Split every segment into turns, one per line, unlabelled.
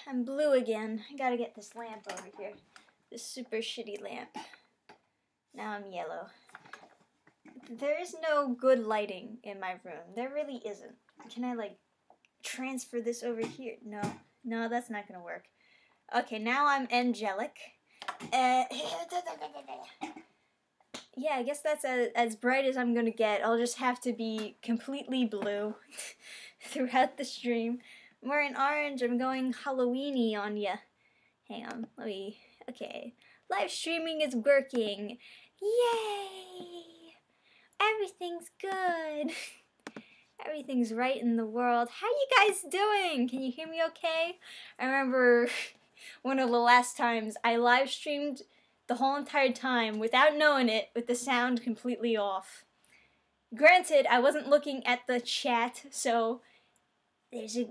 I'm blue again. I gotta get this lamp over here. This super shitty lamp. Now I'm yellow. There is no good lighting in my room. There really isn't. Can I, like, transfer this over here? No. No, that's not gonna work. Okay, now I'm angelic. Yeah, I guess that's as bright as I'm gonna get. I'll just have to be completely blue throughout the stream. I'm wearing orange. I'm going Halloween-y on ya. Hang on, let me... Okay. Live streaming is working. Yay! Everything's good. Everything's right in the world. How you guys doing? Can you hear me okay? I remember one of the last times I live streamed the whole entire time without knowing it with the sound completely off. Granted, I wasn't looking at the chat, so there's a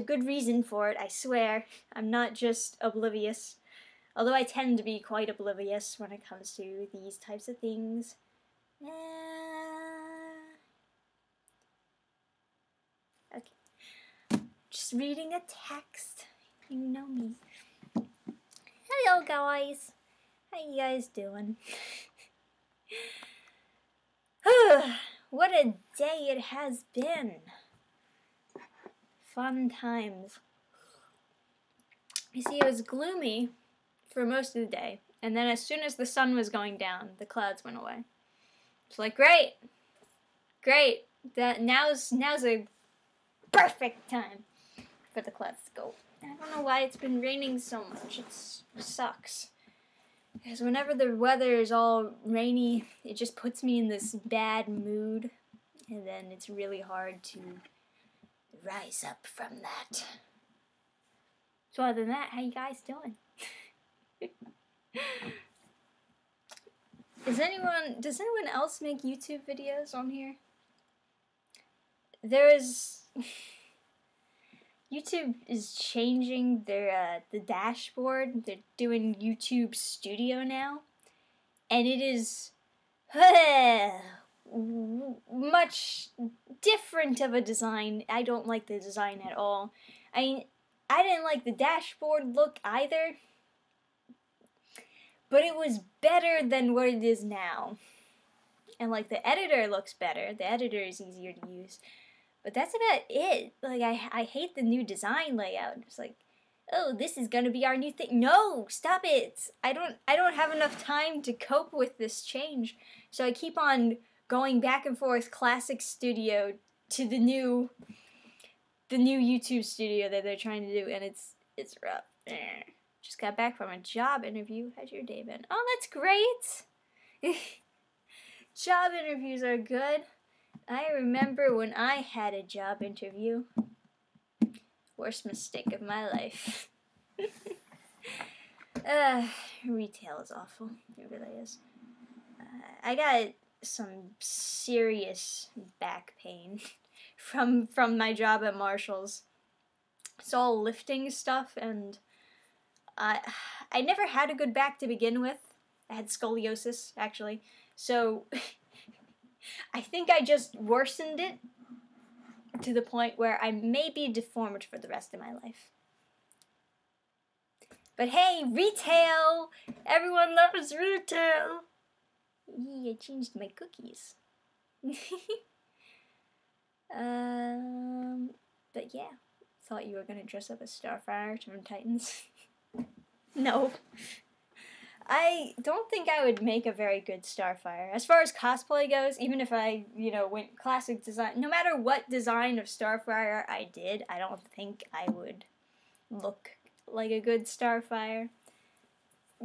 good reason for it, I swear. I'm not just oblivious. Although I tend to be quite oblivious when it comes to these types of things. Okay. Just reading a text. You know me. Hello, guys. How you guys doing? What a day it has been. Fun times. You see, it was gloomy for most of the day, and then as soon as the sun was going down, the clouds went away. It's like, great, that now's a perfect time for the clouds to go. I don't know why it's been raining so much. It sucks. Because whenever the weather is all rainy, it just puts me in this bad mood, and then it's really hard to rise up from that. So other than that, how you guys doing? Does anyone else make YouTube videos on here? YouTube is changing their the dashboard. They're doing YouTube Studio now, and it is much different of a design. I don't like the design at all. I mean, I didn't like the dashboard look either, but it was better than what it is now. And like the editor looks better. The editor is easier to use. But that's about it. Like I hate the new design layout. It's like, oh, this is gonna be our new thing. No, stop it. I don't have enough time to cope with this change. So I keep on going back and forth Classic Studio to the new YouTube Studio that they're trying to do, and it's rough. Just got back from a job interview. How's your day been? Oh, that's great. Job interviews are good. I remember when I had a job interview. Worst mistake of my life. Retail is awful. It really is. I got some serious back pain from my job at Marshall's. It's all lifting stuff, and I never had a good back to begin with. I had scoliosis, actually. So I think I just worsened it to the point where I may be deformed for the rest of my life. But hey, retail! Everyone loves retail! I changed my cookies. But yeah, thought you were gonna dress up as Starfire from Titans. No. I don't think I would make a very good Starfire. As far as cosplay goes, even if I, went classic design, no matter what design of Starfire I did, I don't think I would look like a good Starfire.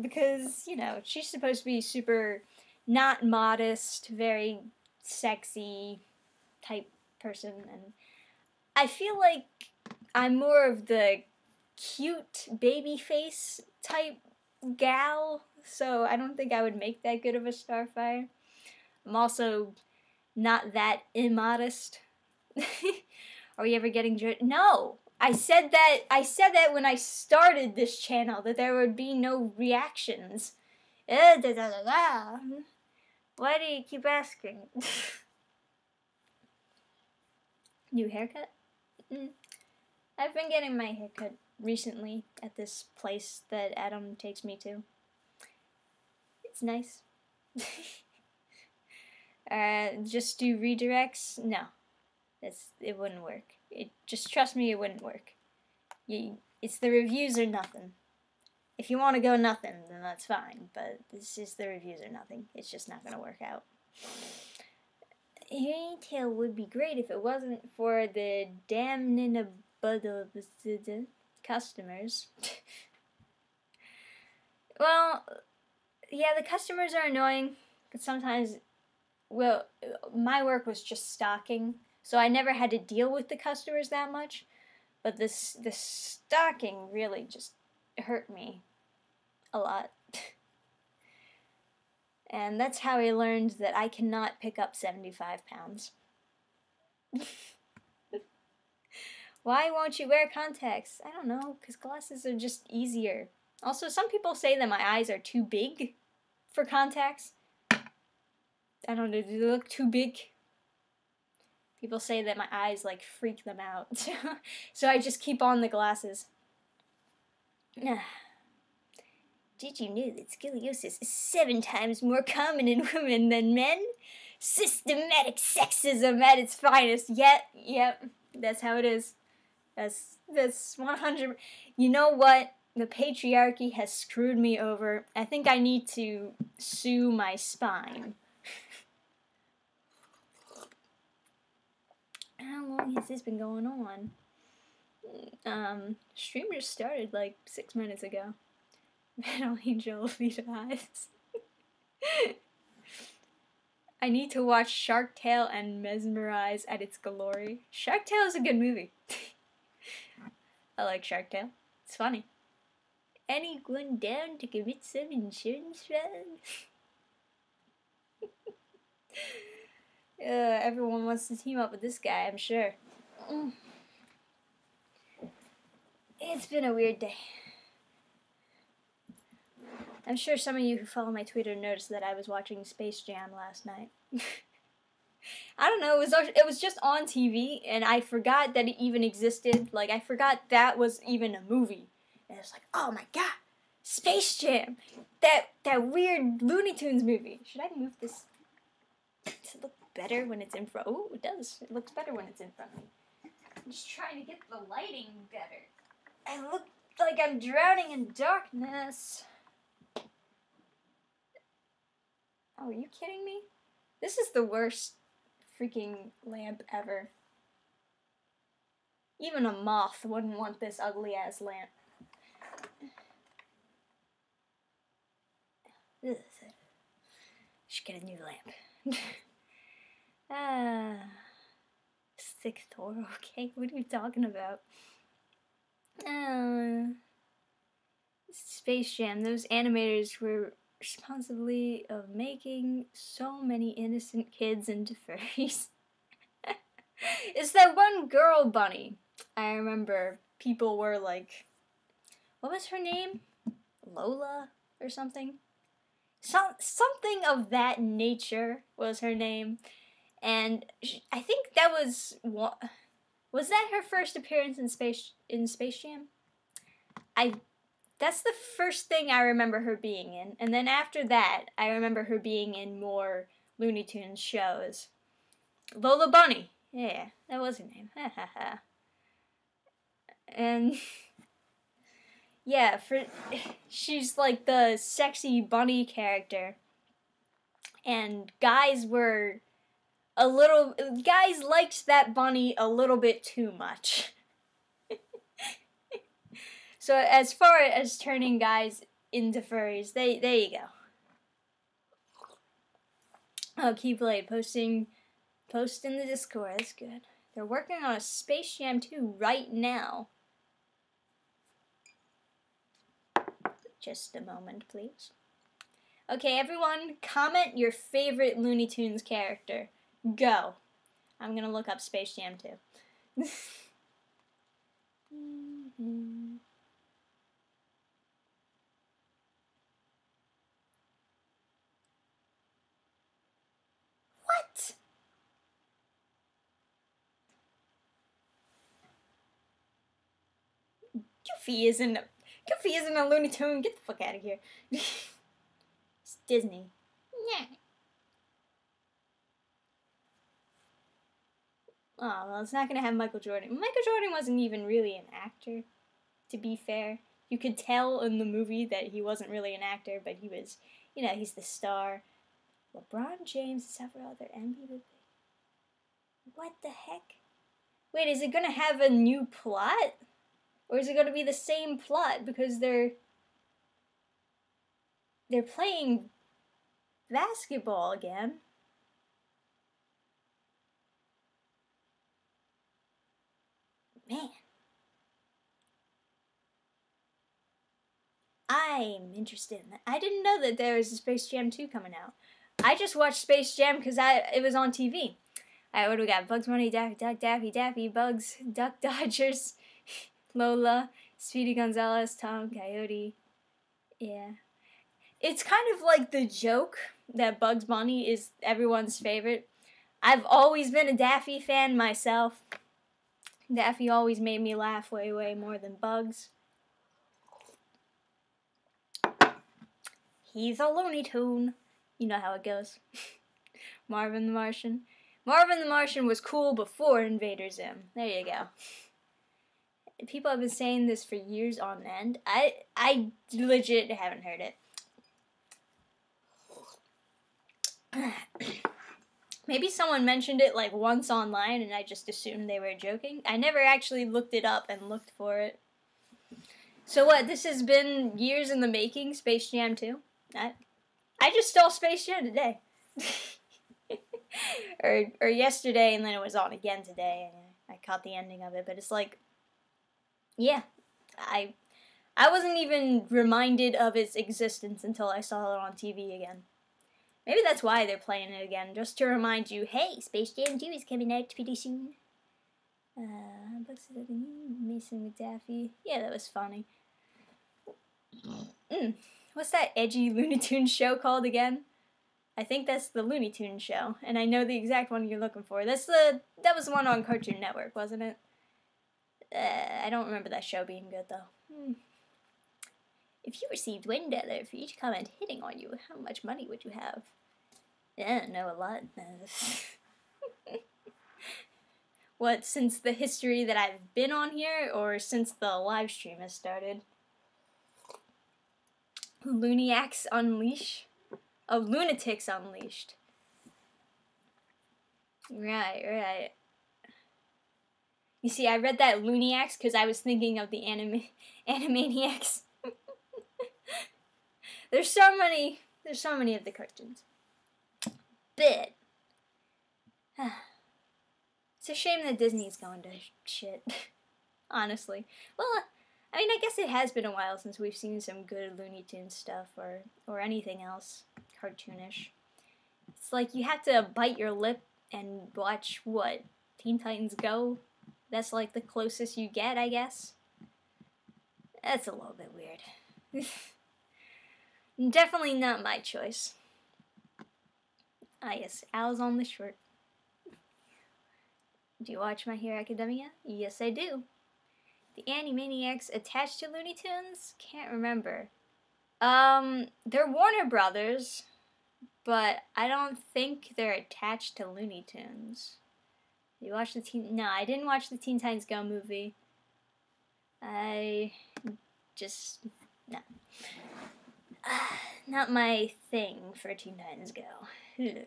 Because, she's supposed to be super not modest, very sexy type person, and I feel like I'm more of the cute baby face type gal, so I don't think I would make that good of a Starfire. I'm also not that immodest. Are you ever getting No! I said that when I started this channel, that there would be no reactions. Why do you keep asking? New haircut? I've been getting my haircut recently at this place that Adam takes me to. It's nice. Just do redirects? No. It wouldn't work. Just trust me, it wouldn't work. It's the reviews or nothing. If you want to go nothing, then that's fine, but this is the reviews or nothing. It's just not going to work out. Retail would be great if it wasn't for the damn customers. Well, yeah, the customers are annoying, but sometimes, well, my work was just stocking, so I never had to deal with the customers that much, but the stocking really just hurt me a lot. And that's how I learned that I cannot pick up 75 pounds. Why won't you wear contacts? I don't know, because glasses are just easier. Also, some people say that my eyes are too big for contacts. I don't know, do they look too big? People say that my eyes, like, freak them out. So I just keep on the glasses. Did you know that scoliosis is 7 times more common in women than men? Systematic sexism at its finest. Yep, that's how it is. That's 100. You know what? The patriarchy has screwed me over. I think I need to sue my spine. How long has this been going on? Stream just started like 6 minutes ago. Metal Angel Lead Eyes. I need to watch Shark Tale and mesmerize at its glory. Shark Tale is a good movie. I like Shark Tale. It's funny. Anyone down to commit some insurance fraud? Everyone wants to team up with this guy, I'm sure. It's been a weird day. I'm sure some of you who follow my Twitter noticed that I was watching Space Jam last night. I don't know, it was just on TV, and I forgot that it even existed. Like, I forgot that was even a movie. And I was like, oh my god, Space Jam! That weird Looney Tunes movie. Should I move this to look better when it's in front? Oh, it does. It looks better when it's in front of me. I'm just trying to get the lighting better. I look like I'm drowning in darkness. Oh, are you kidding me? This is the worst freaking lamp ever. Even a moth wouldn't want this ugly-ass lamp. Ugh. Should get a new lamp. Sick Thor, okay? What are you talking about? Space Jam, those animators were responsibly of making so many innocent kids into furries. It's that one girl bunny. I remember people were like, what was her name? Lola or something? Something of that nature was her name. And I think that was that her first appearance in Space Jam? That's the first thing I remember her being in. And then after that, I remember her being in more Looney Tunes shows. Lola Bunny. Yeah, that was her name. And yeah, she's like the sexy bunny character. And guys liked that bunny a little bit too much. So as far as turning guys into furries, there you go. Oh, Keyblade post in the Discord. That's good. They're working on a Space Jam 2 right now. Just a moment, please. Okay, everyone, comment your favorite Looney Tunes character. Go. I'm gonna look up Space Jam 2. What? Goofy isn't a Looney Tune. Get the fuck out of here. It's Disney. Yeah. Oh, well, it's not gonna have Michael Jordan. Michael Jordan wasn't even really an actor, to be fair. You could tell in the movie that he wasn't really an actor, but he was, he's the star. LeBron James and several other NBA. What the heck? Wait, is it gonna have a new plot? Or is it gonna be the same plot because they're playing basketball again? Man. I'm interested in that. I didn't know that there was a Space Jam 2 coming out. I just watched Space Jam because it was on TV. Alright, what do we got? Bugs Bunny, Daffy Duck, Daffy, Daffy, Bugs, Duck Dodgers, Lola, Speedy Gonzales, Tom, Coyote. Yeah. It's kind of like the joke that Bugs Bunny is everyone's favorite. I've always been a Daffy fan myself. Daffy always made me laugh way, way more than Bugs. He's a Looney Tune. You know how it goes. Marvin the Martian. Marvin the Martian was cool before Invader Zim. There you go. People have been saying this for years on end. I legit haven't heard it. Maybe someone mentioned it like once online and I just assumed they were joking. I never actually looked it up and looked for it. So what, this has been years in the making, Space Jam 2? I just stole Space Jam today. or yesterday, and then it was on again today, and I caught the ending of it, but it's like, yeah, I wasn't even reminded of its existence until I saw it on TV again. Maybe that's why they're playing it again, just to remind you, hey, Space Jam 2 is coming out pretty soon. Mason McDaffie. Yeah, that was funny. What's that edgy Looney Tunes show called again? I think that's the Looney Tunes show, and I know the exact one you're looking for. That was the one on Cartoon Network, wasn't it? I don't remember that show being good, though. If you received $1 for each comment hitting on you, how much money would you have? Yeah, I know a lot. What, since the history that I've been on here, or since the live stream has started? Looniacs Unleash? Oh, Lunatics Unleashed. Right. You see, I read that Looniacs because I was thinking of the Animaniacs. There's so many of the cartoons. But it's a shame that Disney's going to shit. Honestly. Well, I mean, I guess it has been a while since we've seen some good Looney Tunes stuff or anything else cartoonish. It's like you have to bite your lip and watch, what, Teen Titans Go? That's like the closest you get, I guess. That's a little bit weird. Definitely not my choice. Ah yes, Owls on the Short. Do you watch My Hero Academia? Yes, I do. The Animaniacs attached to Looney Tunes? Can't remember. They're Warner Brothers, but I don't think they're attached to Looney Tunes. You watch the No, I didn't watch the Teen Titans Go movie. No. Not my thing for Teen Titans Go. Ugh.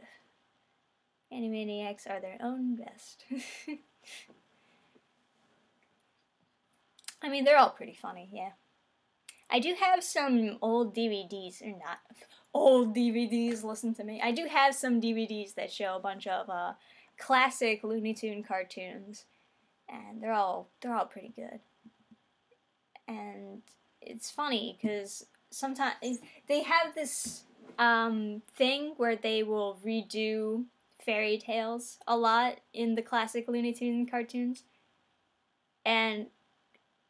Animaniacs are their own best. I mean, they're all pretty funny, yeah. I do have some old DVDs, or not old DVDs, listen to me. I do have some DVDs that show a bunch of classic Looney Tune cartoons, and they're all pretty good. And it's funny because sometimes they have this thing where they will redo fairy tales a lot in the classic Looney Tune cartoons, and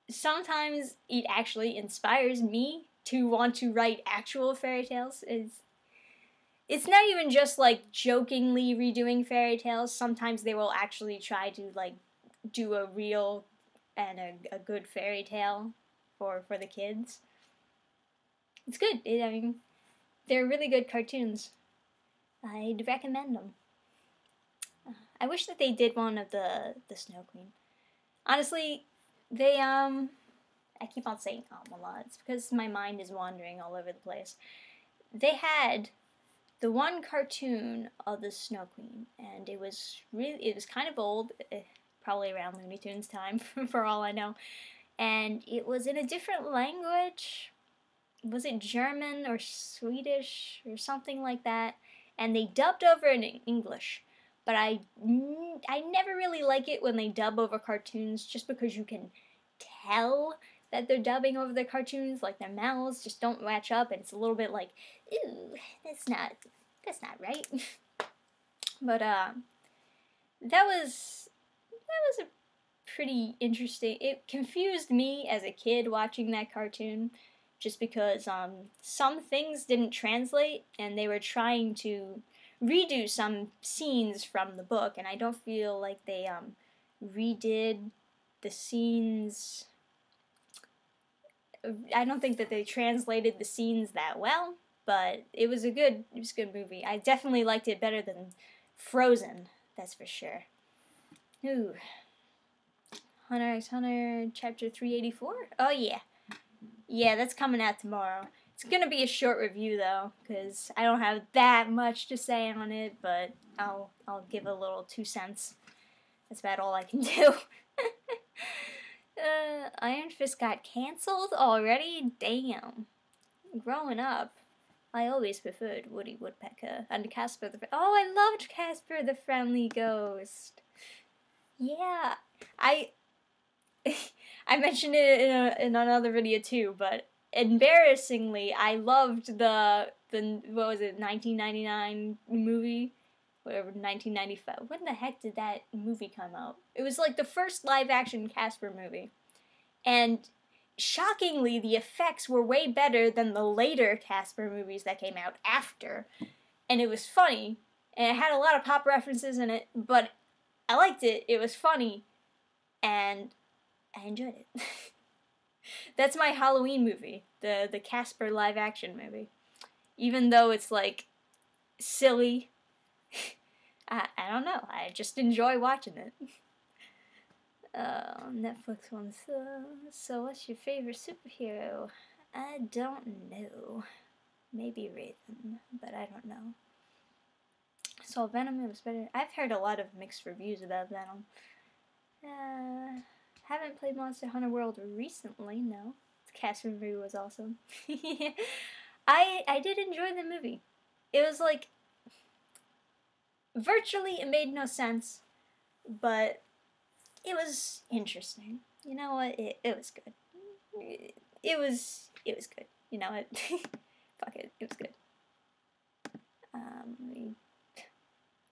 sometimes it actually inspires me to want to write actual fairy tales. It's not even just like jokingly redoing fairy tales. Sometimes they will actually try to like do a real and a good fairy tale for the kids. It's good. I mean, they're really good cartoons. I'd recommend them. I wish that they did one of the Snow Queen. Honestly, they I keep on saying a lot. It's because my mind is wandering all over the place. They had the one cartoon of the Snow Queen, and it was kind of old, probably around Looney Tunes time, for all I know. And it was in a different language. Was it German or Swedish or something like that? And they dubbed over in English. But I never really like it when they dub over cartoons, just because you can tell that they're dubbing over the cartoons, like their mouths just don't match up, and it's a little bit like, ooh, that's not right. But that was a pretty interesting. It confused me as a kid watching that cartoon, just because some things didn't translate, and they were trying to redo some scenes from the book, and I don't feel like they redid the scenes. I don't think that they translated the scenes that well, but it was a good movie. I definitely liked it better than Frozen, that's for sure. Ooh. Hunter x Hunter chapter 384? Oh yeah. Yeah, that's coming out tomorrow. It's gonna be a short review though, because I don't have that much to say on it, but I'll give a little 2 cents. That's about all I can do. Iron Fist got cancelled already? Damn. Growing up, I always preferred Woody Woodpecker and Casper the... Oh, I loved Casper the Friendly Ghost. Yeah, I mentioned it in another video too, but embarrassingly, I loved the what was it, 1999 movie? Whatever, 1995. When the heck did that movie come out? It was like the first live-action Casper movie. And shockingly, the effects were way better than the later Casper movies that came out after. And it was funny. And it had a lot of pop references in it, but I liked it. It was funny. And I enjoyed it. That's my Halloween movie. The Casper live-action movie. Even though it's, like, silly... I don't know. I just enjoy watching it. Netflix ones. So what's your favorite superhero? I don't know. Maybe Raven, but I don't know. So Venom, it was better. I've heard a lot of mixed reviews about Venom. Haven't played Monster Hunter World recently, no. The Casper movie was awesome. I did enjoy the movie. It was like... Virtually, it made no sense, but it was interesting. You know what? It was good. It was good. You know what? Fuck it. It was good. We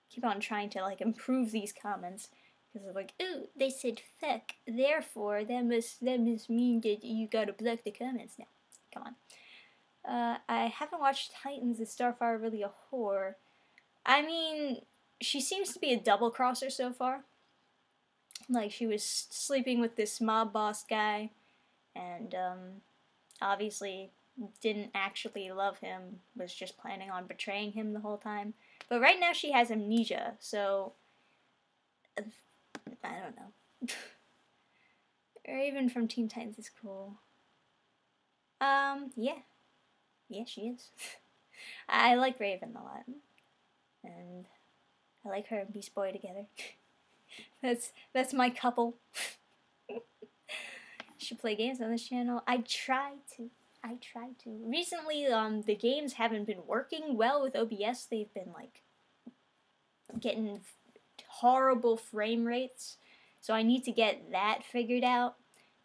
keep on trying to like improve these comments because it's like, ooh, they said fuck. Therefore, that must mean that you gotta block the comments now. Come on. I haven't watched Titans. Is Starfire really a whore? I mean, she seems to be a double-crosser so far. Like, she was sleeping with this mob boss guy, and, obviously didn't actually love him, was just planning on betraying him the whole time. But right now she has amnesia, so... I don't know. Raven from Teen Titans is cool. Yeah. Yeah, she is. I like Raven a lot. And I like her and Beast Boy together. That's my couple. Should play games on this channel. I try to. Recently, the games haven't been working well with OBS. They've been like getting horrible frame rates. So I need to get that figured out.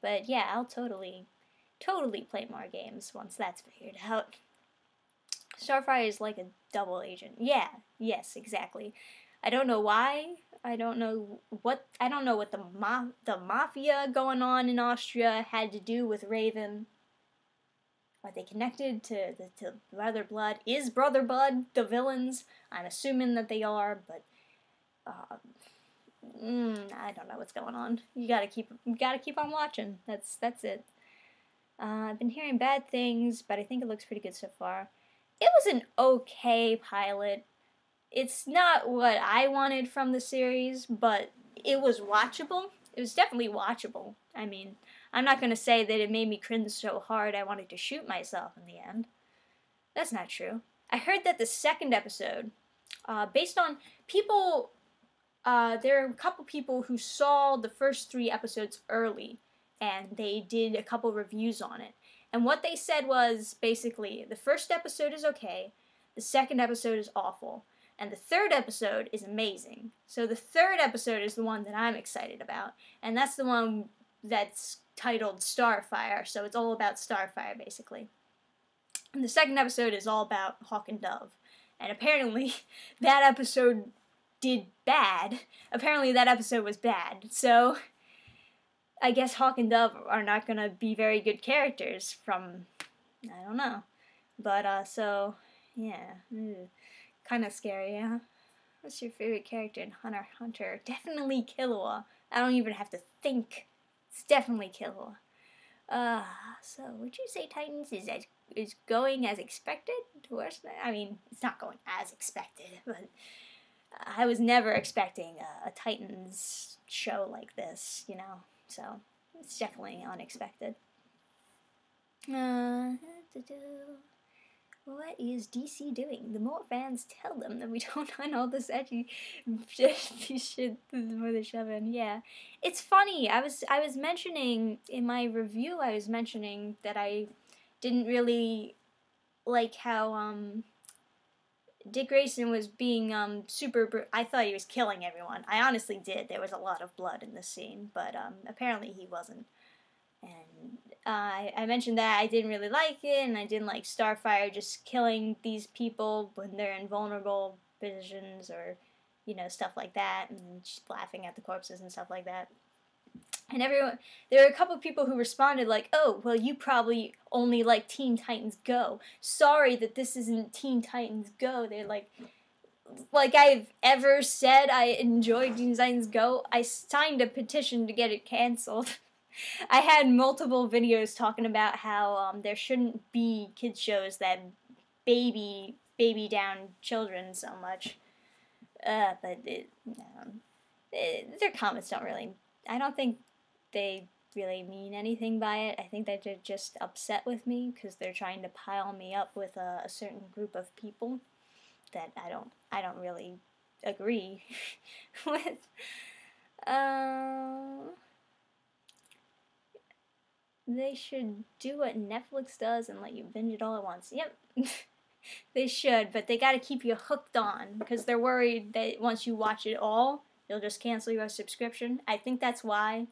But yeah, I'll totally play more games once that's figured out. Starfire is like a double agent. Yeah, yes, exactly. I don't know why. I don't know what the mafia going on in Austria had to do with Raven. Are they connected to Brother Blood? Is Brother Blood the villains? I'm assuming that they are, but I don't know what's going on. You gotta keep on watching. That's it. I've been hearing bad things, but I think it looks pretty good so far. It was an okay pilot. It's not what I wanted from the series, but it was watchable. It was definitely watchable. I mean, I'm not gonna say that it made me cringe so hard I wanted to shoot myself in the end. That's not true. I heard that the second episode, based on people, there are a couple people who saw the first 3 episodes early, and they did a couple reviews on it. And what they said was, basically, the first episode is okay, the second episode is awful, and the third episode is amazing. So the third episode is the one that I'm excited about, and that's the one that's titled Starfire, so it's all about Starfire, basically. And the second episode is all about Hawk and Dove. And apparently, that episode did bad. Apparently, that episode was bad. So, I guess Hawk and Dove are not gonna be very good characters from, I don't know. But, so, yeah. Kind of scary, yeah. What's your favorite character in Hunter x Hunter? Definitely Killua. I don't even have to think. It's definitely Killua. So would you say Titans is going as expected? Worse than, I mean, it's not going as expected, but I was never expecting a Titans show like this, you know. So it's definitely unexpected. What is DC doing? The more fans tell them that we don't want all this edgy shit before they shove in. Yeah, it's funny. I was mentioning in my review. I was mentioning that I didn't really like how Dick Grayson was being super. I thought he was killing everyone. I honestly did. There was a lot of blood in this scene, but apparently he wasn't. And I mentioned that I didn't really like it, and I didn't like Starfire just killing these people when they're in vulnerable positions, or, you know, stuff like that, and just laughing at the corpses and stuff like that. And there were a couple of people who responded like, "Oh, well, you probably only like Teen Titans Go. Sorry that this isn't Teen Titans Go." They're like I've ever said I enjoyed Teen Titans Go. I signed a petition to get it canceled. I had multiple videos talking about how there shouldn't be kids shows that baby down children so much. But their comments don't really. I don't think they really mean anything by it. I think that they're just upset with me because they're trying to pile me up with a certain group of people that I don't really agree with. They should do what Netflix does and let you binge it all at once. Yep, they should, but they gotta keep you hooked on, because they're worried that once you watch it all, you'll just cancel your subscription. I think that's why.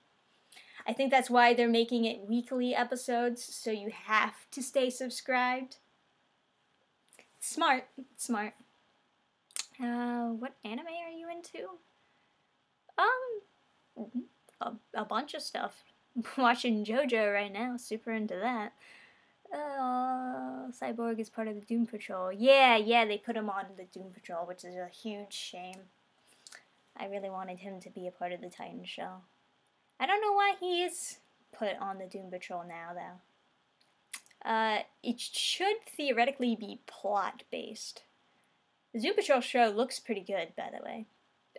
I think that's why they're making it weekly episodes, so you have to stay subscribed. Smart. Smart. What anime are you into? A bunch of stuff. Watching JoJo right now, super into that. Cyborg is part of the Doom Patrol. Yeah, they put him on the Doom Patrol, which is a huge shame. I really wanted him to be a part of the Titan show. I don't know why he is put on the Doom Patrol now, though. It should theoretically be plot-based. The Doom Patrol show looks pretty good, by the way.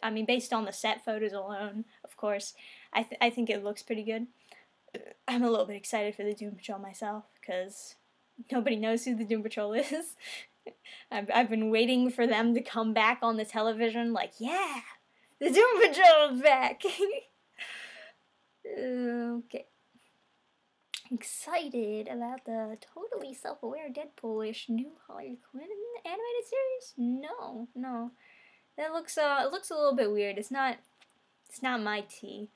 I mean, based on the set photos alone, of course, I think it looks pretty good. I'm a little bit excited for the Doom Patrol myself, because nobody knows who the Doom Patrol is. I've been waiting for them to come back on the television, like, yeah, the Doom Patrol is back! Okay. Excited about the totally self-aware Deadpool-ish new Harley Quinn animated series? No. That looks it looks a little bit weird. It's not my tea.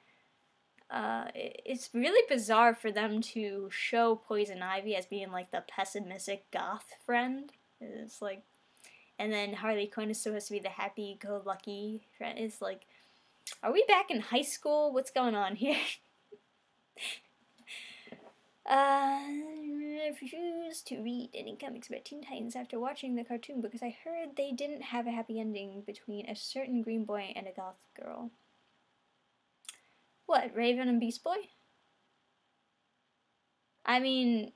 It's really bizarre for them to show Poison Ivy as being like the pessimistic goth friend. It's like, and then Harley Quinn is supposed to be the happy-go-lucky friend. It's like, are we back in high school? What's going on here? I refused to read any comics about Teen Titans after watching the cartoon because I heard they didn't have a happy ending between a certain green boy and a goth girl. What, Raven and Beast Boy? I mean,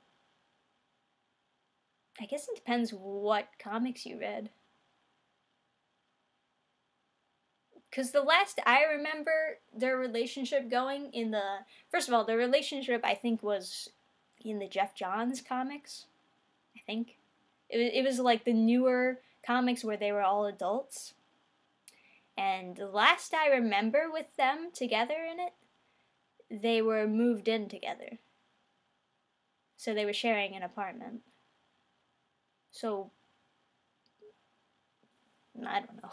I guess it depends what comics you read. Because the last I remember their relationship going in the... First of all, their relationship, I think, was in the Jeff Johns comics. I think. It was like the newer comics where they were all adults. And the last I remember with them together in it, they were moved in together. So they were sharing an apartment. So, I don't know.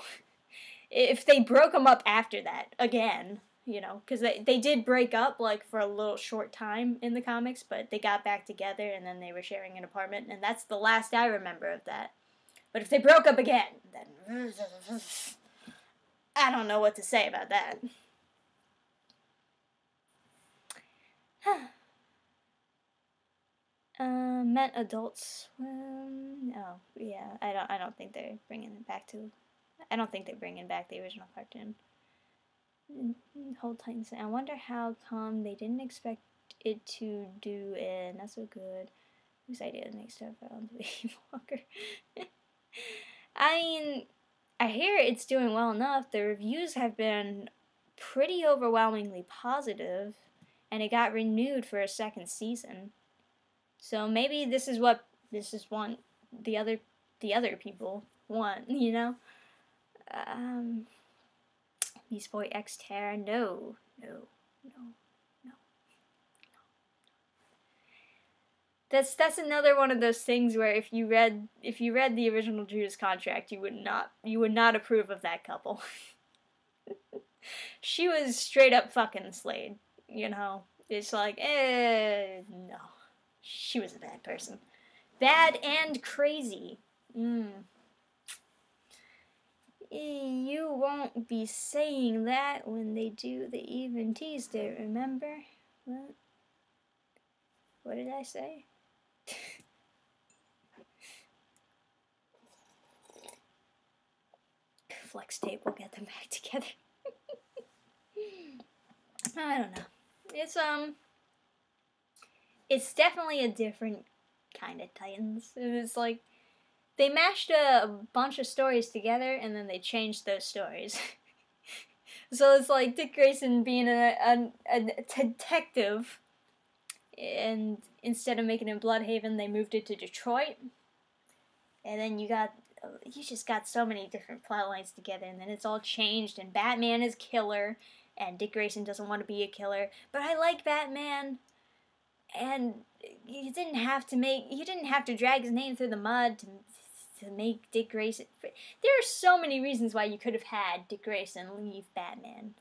If they broke them up after that, again, you know, because they did break up, like, for a little short time in the comics, but they got back together, and then they were sharing an apartment, and that's the last I remember of that. But if they broke up again, then... I don't know what to say about that. Meant adults. No, yeah, I don't think they're bringing it back to... I don't think they're bringing back the original cartoon. Hold Titans. I wonder how come they didn't expect it to do it. Not so good. Whose idea to make stuff on the Baby Walker? I mean, I hear it's doing well enough. The reviews have been pretty overwhelmingly positive, and it got renewed for a second season. So maybe this is what the other people want, you know? Beast Boy X Terra, no. That's another one of those things where if you read the original Judas Contract, you would not approve of that couple. She was straight up fucking Slade, you know. It's like, no. She was a bad person. Bad and crazy. You won't be saying that when they do the Even Teased It, remember? What did I say? Flex tape will get them back together. I don't know. It's definitely a different kind of Titans. It's like they mashed a bunch of stories together and then they changed those stories. So it's like Dick Grayson being a detective, and instead of making it Bloodhaven, they moved it to Detroit. And then you just got so many different plot lines together, and then it's all changed, and Batman is killer, and Dick Grayson doesn't want to be a killer, but I like Batman, and you didn't have to drag his name through the mud to make Dick Grayson. There are so many reasons why you could have had Dick Grayson leave Batman.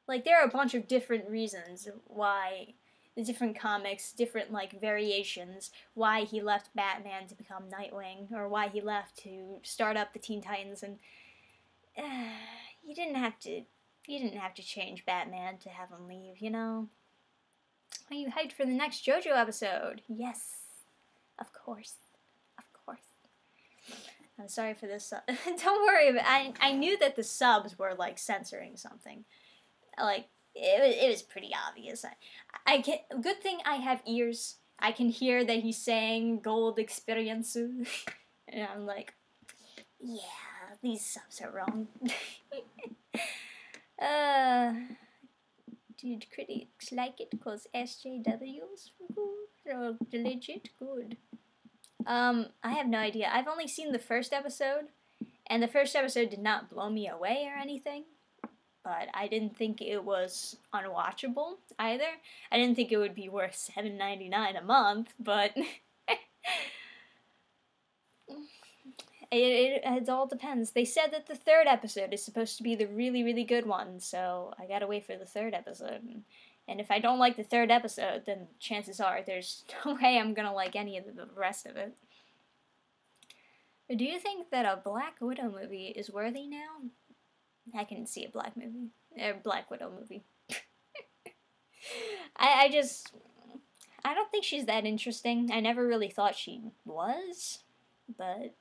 Like, there are a bunch of different reasons why the different comics, different, like, variations, why he left Batman to become Nightwing, or why he left to start up the Teen Titans, and you didn't have to change Batman to have him leave, you know? Are you hyped for the next JoJo episode? Yes, of course. I'm sorry for this. Don't worry, I knew that the subs were, like, censoring something. Like, it was pretty obvious. Good thing I have ears. I can hear that he's saying gold experience. And I'm like, yeah, these subs are wrong. Did critics like it because SJWs are legit good? I have no idea. I've only seen the first episode, and the first episode did not blow me away or anything, but I didn't think it was unwatchable either. I didn't think it would be worth $7.99 a month, but it all depends. They said that the third episode is supposed to be the really, really good one, so I gotta wait for the third episode. And if I don't like the third episode, then chances are there's no way I'm gonna like any of the rest of it. But do you think that a Black Widow movie is worthy now? I can see a Black Widow movie. I don't think she's that interesting. I never really thought she was, but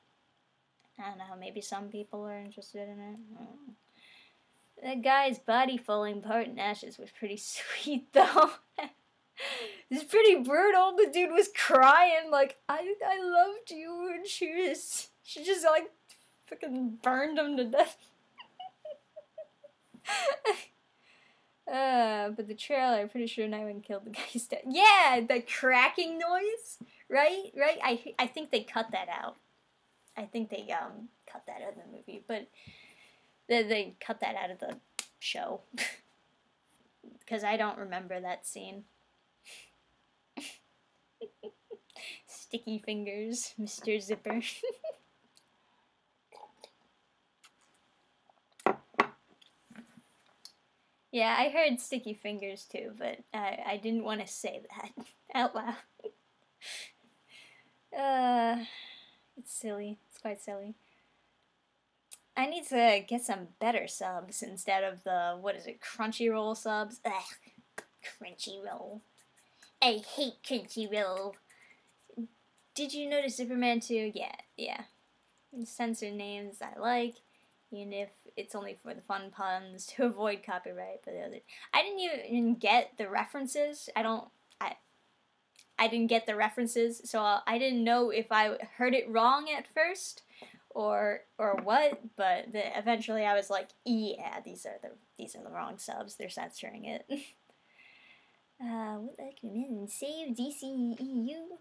I don't know, maybe some people are interested in it. That guy's body falling apart in ashes was pretty sweet, though. It's pretty brutal. The dude was crying like, I loved you, and she just like fucking burned him to death. But the trailer, I'm pretty sure no one killed the guy's dead. Yeah, the cracking noise, right? I think they cut that out. I think they cut that out of the movie, but they cut that out of the show because I don't remember that scene. Sticky fingers, Mr. Zipper. Yeah, I heard sticky fingers too, but I didn't want to say that out loud. It's silly. It's quite silly. I need to get some better subs instead of the, what is it, Crunchyroll subs? Ugh, Crunchyroll. I hate Crunchyroll. Did you notice Superman 2? Yeah. Censor names I like, even if it's only for the fun puns to avoid copyright. But the other, I didn't even get the references. I didn't get the references, so I didn't know if I heard it wrong at first or what. But eventually, I was like, yeah, these are the wrong subs. They're censoring it. What recommend save DCEU?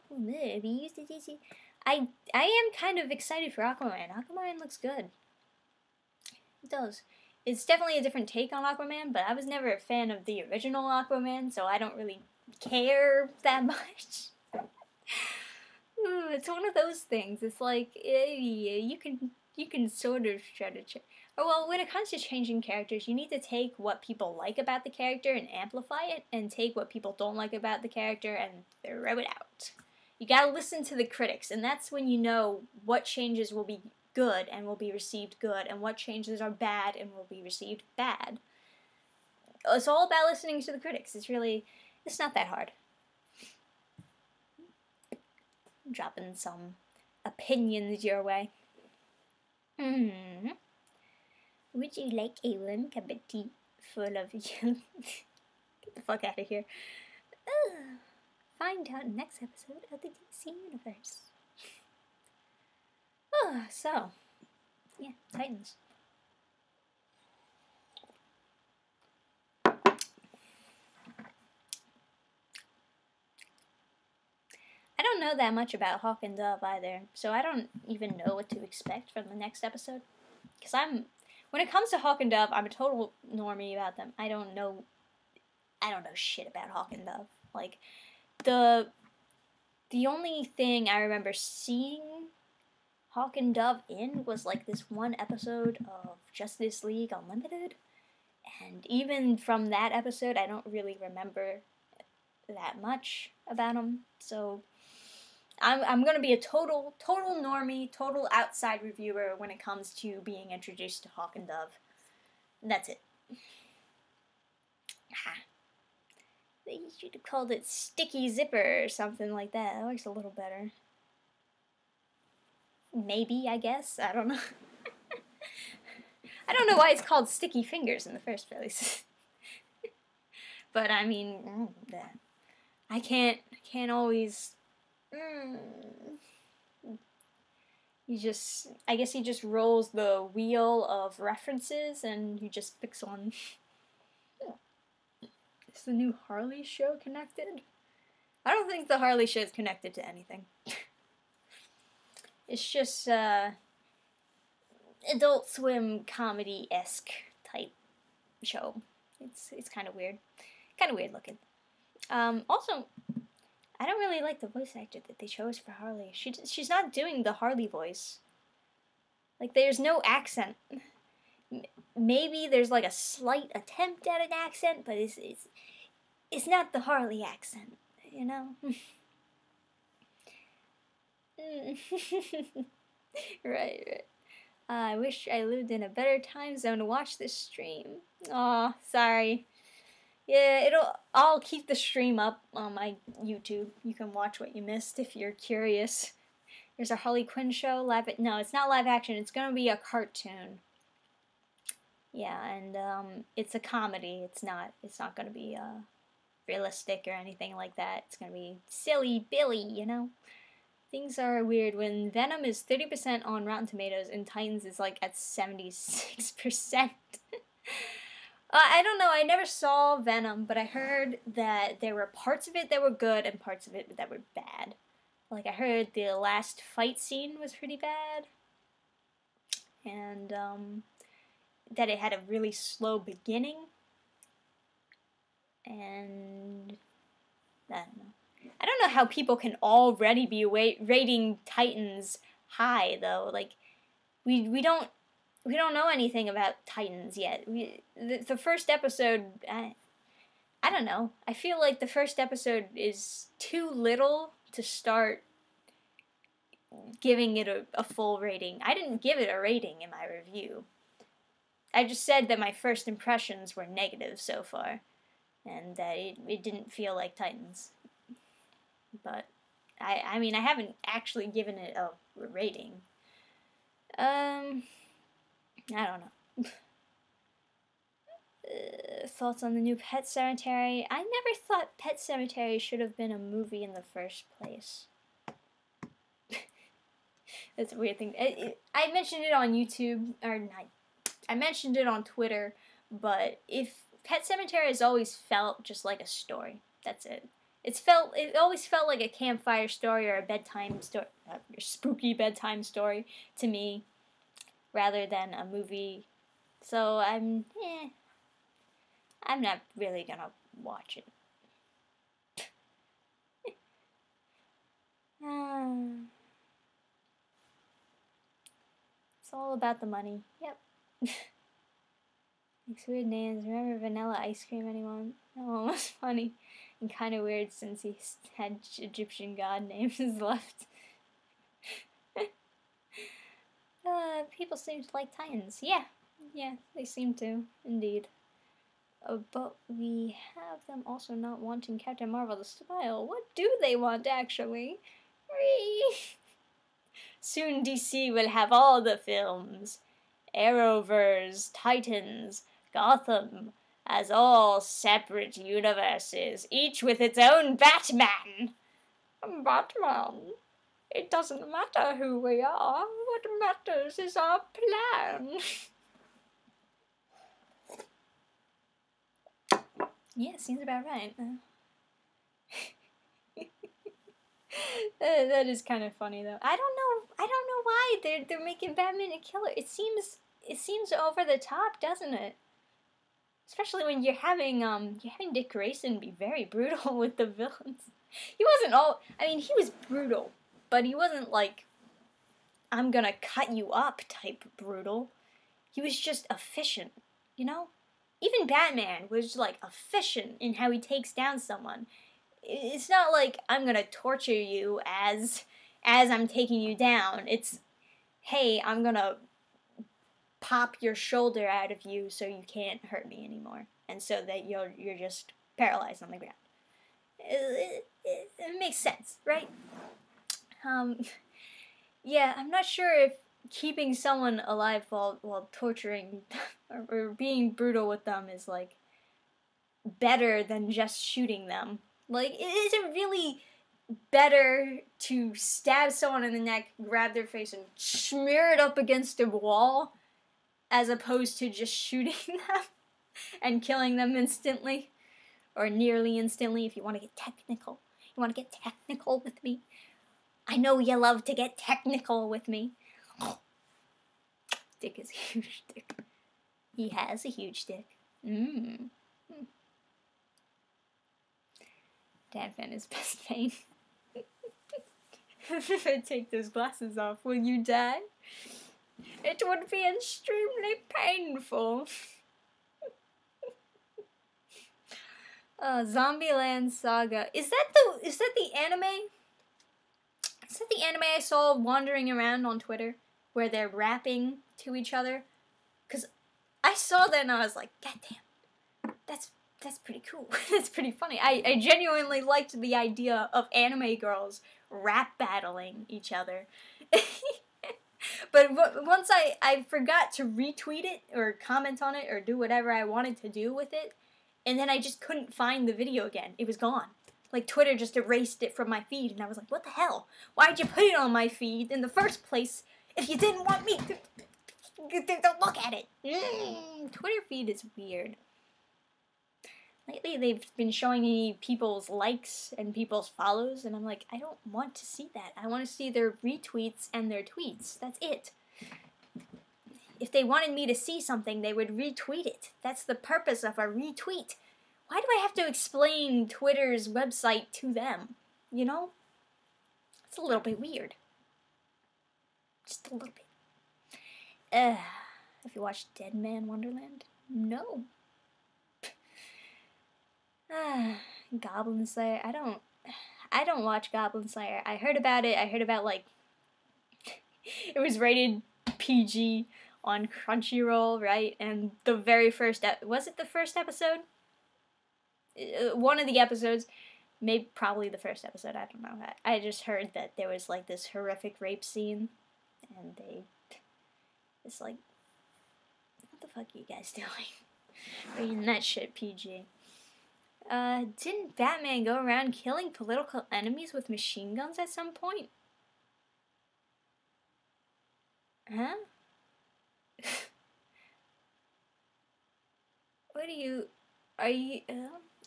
Be used to DC. I am kind of excited for Aquaman. Aquaman looks good. It does. It's definitely a different take on Aquaman, but I was never a fan of the original Aquaman, so I don't really care that much. It's one of those things. It's like you can sort of try to well, when it comes to changing characters, you need to take what people like about the character and amplify it, and take what people don't like about the character and throw it out. You gotta listen to the critics, and that's when you know what changes will be good and will be received good, and what changes are bad and will be received bad. It's all about listening to the critics. It's not that hard. I'm dropping some opinions your way. Would you like a warm cup of tea full of you? Get the fuck out of here. Find out next episode of the DC Universe. So, yeah, Titans. I don't know that much about Hawk and Dove either, so I don't even know what to expect from the next episode. Because when it comes to Hawk and Dove, I'm a total normie about them. I don't know shit about Hawk and Dove. Like, the only thing I remember seeing Hawk and Dove in was like this one episode of Justice League Unlimited, and even from that episode, I don't really remember that much about them. So I'm gonna be a total normie, total outside reviewer when it comes to being introduced to Hawk and Dove. That's it. They should have called it Sticky Zipper or something like that. That works a little better. Maybe, I guess. I don't know. I don't know why it's called Sticky Fingers in the first place. But I mean, I can't always. I guess he just rolls the wheel of references and he just picks one. Is the new Harley show connected? I don't think the Harley show is connected to anything. It's just Adult Swim comedy-esque type show. It's kind of weird. Kind of weird looking. Also, I don't really like the voice actor that they chose for Harley. She's not doing the Harley voice. Like, there's no accent. Maybe there's like a slight attempt at an accent, but it's not the Harley accent, you know? Right. I wish I lived in a better time zone to watch this stream. Aw, sorry. Yeah, I'll keep the stream up on my YouTube. You can watch what you missed if you're curious. There's a Harley Quinn show, no, it's not live action, it's gonna be a cartoon. Yeah, and it's a comedy. It's not going to be realistic or anything like that. It's going to be silly Billy, you know? Things are weird when Venom is 30% on Rotten Tomatoes and Titans is like at 76%. I don't know, I never saw Venom, but I heard that there were parts of it that were good and parts of it that were bad. Like, I heard the last fight scene was pretty bad, and that it had a really slow beginning, and I don't know how people can already be rating Titans high, though. Like, we don't know anything about Titans yet. The first episode, I don't know. I feel like the first episode is too little to start giving it a full rating. I didn't give it a rating in my review. I just said that my first impressions were negative so far, and that it didn't feel like Titans. But, I mean, I haven't actually given it a rating. I don't know. Thoughts on the new Pet Sematary? I never thought Pet Sematary should have been a movie in the first place. That's a weird thing. I mentioned it on YouTube, or not. I mentioned it on Twitter, but if Pet Sematary has always felt just like a story. That's it. It always felt like a campfire story or a bedtime story, a spooky bedtime story to me, rather than a movie. So I'm not really gonna watch it. It's all about the money. Yep. Makes weird names. Remember Vanilla Ice Cream, anyone? That one was funny and kind of weird since he had Egyptian god names left. People seem to like Titans. Yeah, they seem to, indeed. But we have them also not wanting Captain Marvel to smile. What do they want, actually? Soon DC will have all the films. Arrowverse, Titans, Gotham, as all separate universes, each with its own Batman. Batman? It doesn't matter who we are. What matters is our plan. Yeah, seems about right. That is kind of funny though. I don't know why they're making Batman a killer. It seems over the top, doesn't it? Especially when you're having Dick Grayson be very brutal with the villains. He wasn't I mean, he was brutal, but he wasn't like, I'm gonna cut you up type brutal. He was just efficient, you know? Even Batman was like efficient in how he takes down someone. It's not like I'm gonna torture you as I'm taking you down. It's, hey, I'm gonna pop your shoulder out of you so you can't hurt me anymore, and so that you're just paralyzed on the ground. It makes sense, right? Yeah, I'm not sure if keeping someone alive while torturing or being brutal with them is like better than just shooting them. Like, is it really better to stab someone in the neck, grab their face, and smear it up against a wall, as opposed to just shooting them and killing them instantly? Or nearly instantly, if you want to get technical. You want to get technical with me? I know you love to get technical with me. Dick is a huge dick. He has a huge dick. Dannphan is best pain. If I take those glasses off, will you die? It would be extremely painful. Zombieland Saga. Is that the anime? Is that the anime I saw wandering around on Twitter, where they're rapping to each other? Cause I saw that and I was like, God damn, that's pretty cool. That's pretty funny. I genuinely liked the idea of anime girls rap battling each other. But once I forgot to retweet it or comment on it or do whatever I wanted to do with it, and then I just couldn't find the video again. It was gone. Like, Twitter just erased it from my feed, and I was like, what the hell? Why'd you put it on my feed in the first place if you didn't want me to look at it? Twitter feed is weird. Lately, they've been showing me people's likes and people's follows, and I'm like, I don't want to see that. I want to see their retweets and their tweets. That's it. If they wanted me to see something, they would retweet it. That's the purpose of a retweet. Why do I have to explain Twitter's website to them? You know? It's a little bit weird. Just a little bit. Have you watched Dead Man Wonderland? No. Goblin Slayer. I don't watch Goblin Slayer. I heard about it. I heard about, like, it was rated PG on Crunchyroll, right? And the very first, was it the first episode? One of the episodes, maybe probably the first episode, I don't know. I just heard that there was, like, this horrific rape scene, and it's like, what the fuck are you guys doing? Rating that shit PG. Didn't Batman go around killing political enemies with machine guns at some point? Huh? Are you,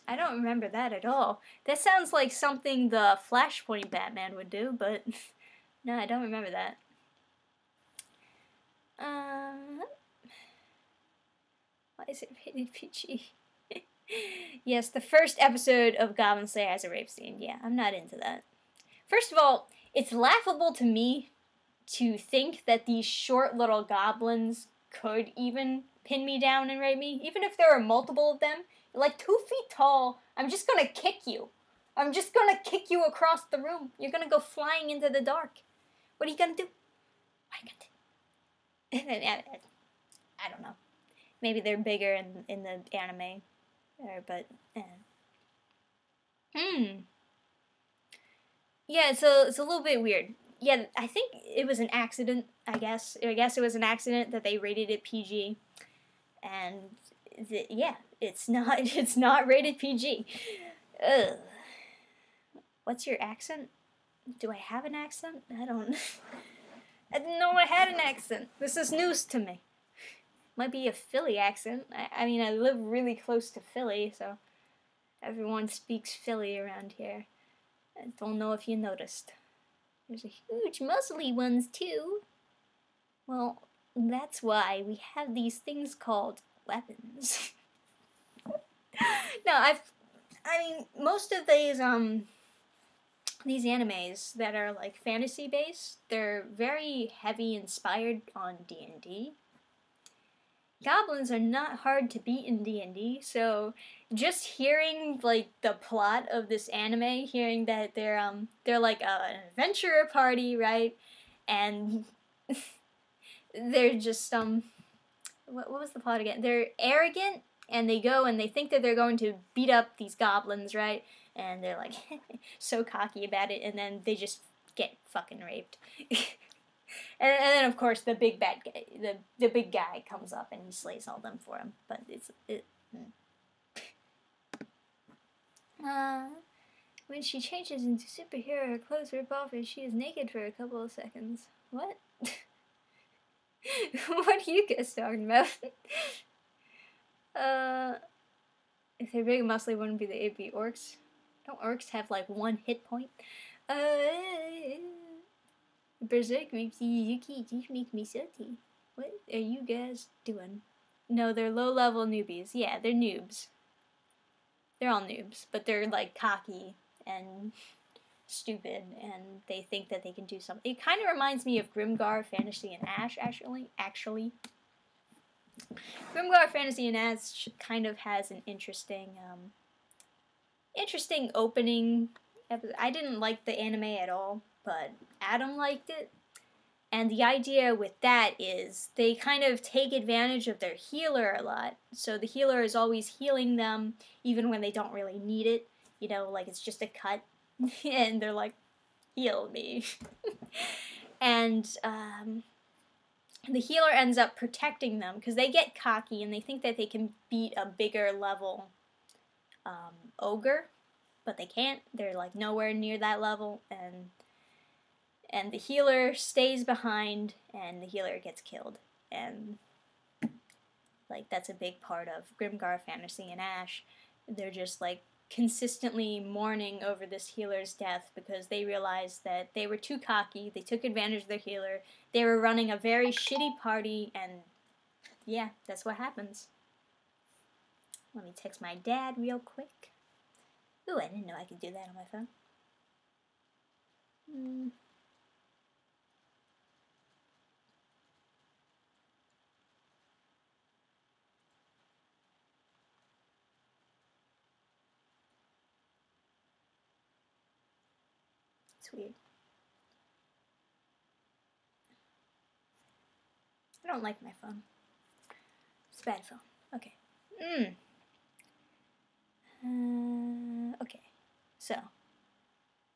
I don't remember that at all. That sounds like something the Flashpoint Batman would do, but no, I don't remember that. Why is it rated PG? Yes, the first episode of Goblin Slayer has a rape scene. Yeah, I'm not into that. First of all, it's laughable to me to think that these short little goblins could even pin me down and rape me. Even if there are multiple of them, like 2 feet tall, I'm just gonna kick you. I'm just gonna kick you across the room. You're gonna go flying into the dark. What are you gonna do? What are you gonna do? I don't know. Maybe they're bigger in the anime. But, yeah, so it's a little bit weird. Yeah, I think it was an accident, I guess. I guess it was an accident that they rated it PG. And, yeah, it's not rated PG. Ugh. What's your accent? Do I have an accent? I didn't know I had an accent. This is news to me. Might be a Philly accent. I mean, I live really close to Philly, so everyone speaks Philly around here. I don't know if you noticed. There's a huge muscly ones, too. Well, that's why we have these things called weapons. No, I mean, most of these animes that are, like, fantasy-based, they're very heavy inspired on D&D. Goblins are not hard to beat in D&D, so just hearing, like, the plot of this anime, hearing that they're like an adventurer party, right? And they're just, what was the plot again? They're arrogant, and they go and they think that they're going to beat up these goblins, right? And they're like, so cocky about it, and then they just get fucking raped. And then, of course, the big bad guy, the big guy comes up and he slays all them for him. But when she changes into superhero, her clothes rip off and she is naked for a couple of seconds. What? What are you guys talking about? If they're big and muscly, wouldn't be the AB orcs? Don't orcs have, like, 1 hit point? Berserk Yuki, you make me salty. What are you guys doing? No, they're low-level newbies. Yeah, they're noobs. They're all noobs, but they're, like, cocky and stupid, and they think that they can do something. It kind of reminds me of Grimgar, Fantasy, and Ash, actually. Grimgar, Fantasy, and Ash kind of has an interesting opening episode. I didn't like the anime at all, but Adam liked it. And the idea with that is they kind of take advantage of their healer a lot. So the healer is always healing them, even when they don't really need it. You know, like it's just a cut. And they're like, heal me. And the healer ends up protecting them because they get cocky and they think that they can beat a bigger level ogre, but they can't. They're like nowhere near that level, and the healer stays behind, and the healer gets killed, and like that's a big part of Grimgar Fantasy and Ash. They're just like consistently mourning over this healer's death because they realized that they were too cocky, they took advantage of their healer, they were running a very shitty party, and yeah, that's what happens. Let me text my dad real quick. Ooh, I didn't know I could do that on my phone. It's weird. I don't like my phone. It's a bad phone. Okay. Okay. So,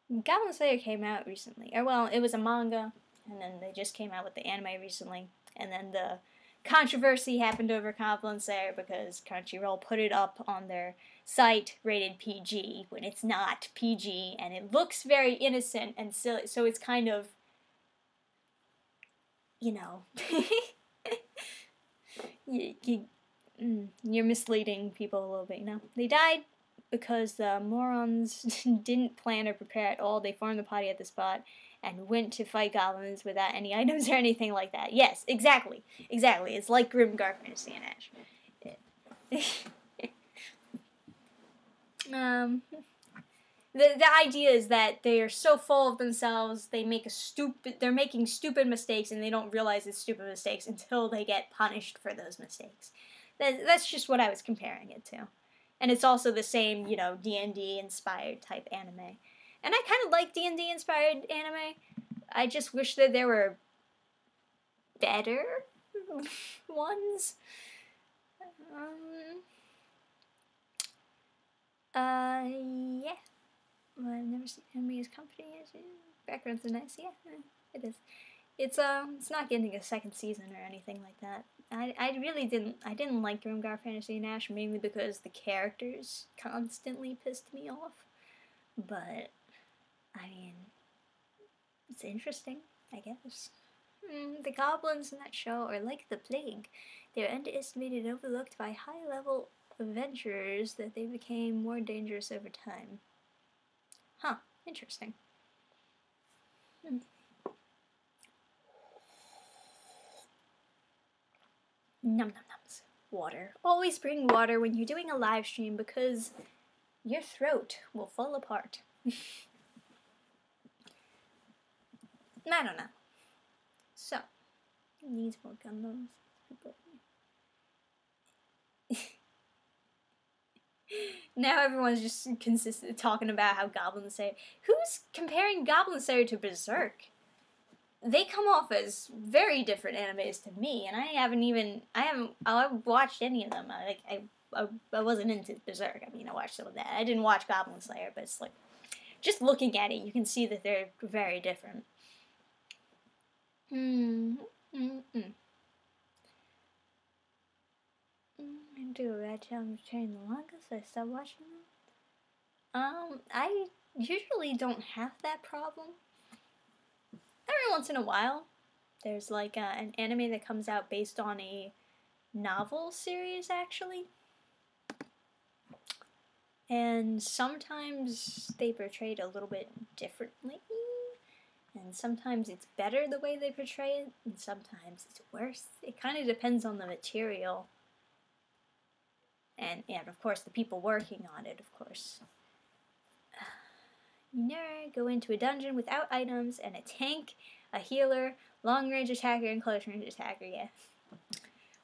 Goblin Slayer came out recently. Or, well, it was a manga, and then they just came out with the anime recently. And then the controversy happened over Goblin Slayer because Crunchyroll put it up on their site rated PG when it's not PG, and it looks very innocent and silly, so it's kind of, you know, you're misleading people a little bit, you know. They died because the morons didn't plan or prepare at all. They formed the party at the spot and went to fight goblins without any items or anything like that. Yes, exactly. Exactly. It's like Grimgar Fantasy and Ash. The idea is that they are so full of themselves, they're making stupid mistakes, and they don't realize it's stupid mistakes until they get punished for those mistakes. That's just what I was comparing it to. And it's also the same, you know, D&D inspired type anime. And I kind of like D&D inspired anime. I just wish that there were better ones. Yeah. Well, I've never seen anime as company as you. Backgrounds are nice. Yeah, it is. It's not getting a second season or anything like that. I really didn't like Grimgar Fantasy and Ash mainly because the characters constantly pissed me off. But I mean, it's interesting, I guess. The goblins in that show are like the plague. They're underestimated and overlooked by high-level adventurers that they became more dangerous over time. Huh, interesting. Num num nums. Water. Always bring water when you're doing a live stream because your throat will fall apart. I don't know. So, needs more gundams. Now everyone's just consistent talking about how Goblin Slayer. Who's comparing Goblin Slayer to Berserk? They come off as very different animes to me, and I haven't watched any of them. I wasn't into Berserk. I mean, I watched some of that. I didn't watch Goblin Slayer, but it's like, just looking at it, you can see that they're very different. I do a bad job of turning the manga, so I stopped watching them. I usually don't have that problem. Every once in a while, there's like an anime that comes out based on a novel series, actually. And sometimes they portray it a little bit differently. And sometimes it's better the way they portray it, and sometimes it's worse. It kind of depends on the material. And of course, the people working on it, of course. You never go into a dungeon without items and a tank, a healer, long-range attacker, and close-range attacker, yeah.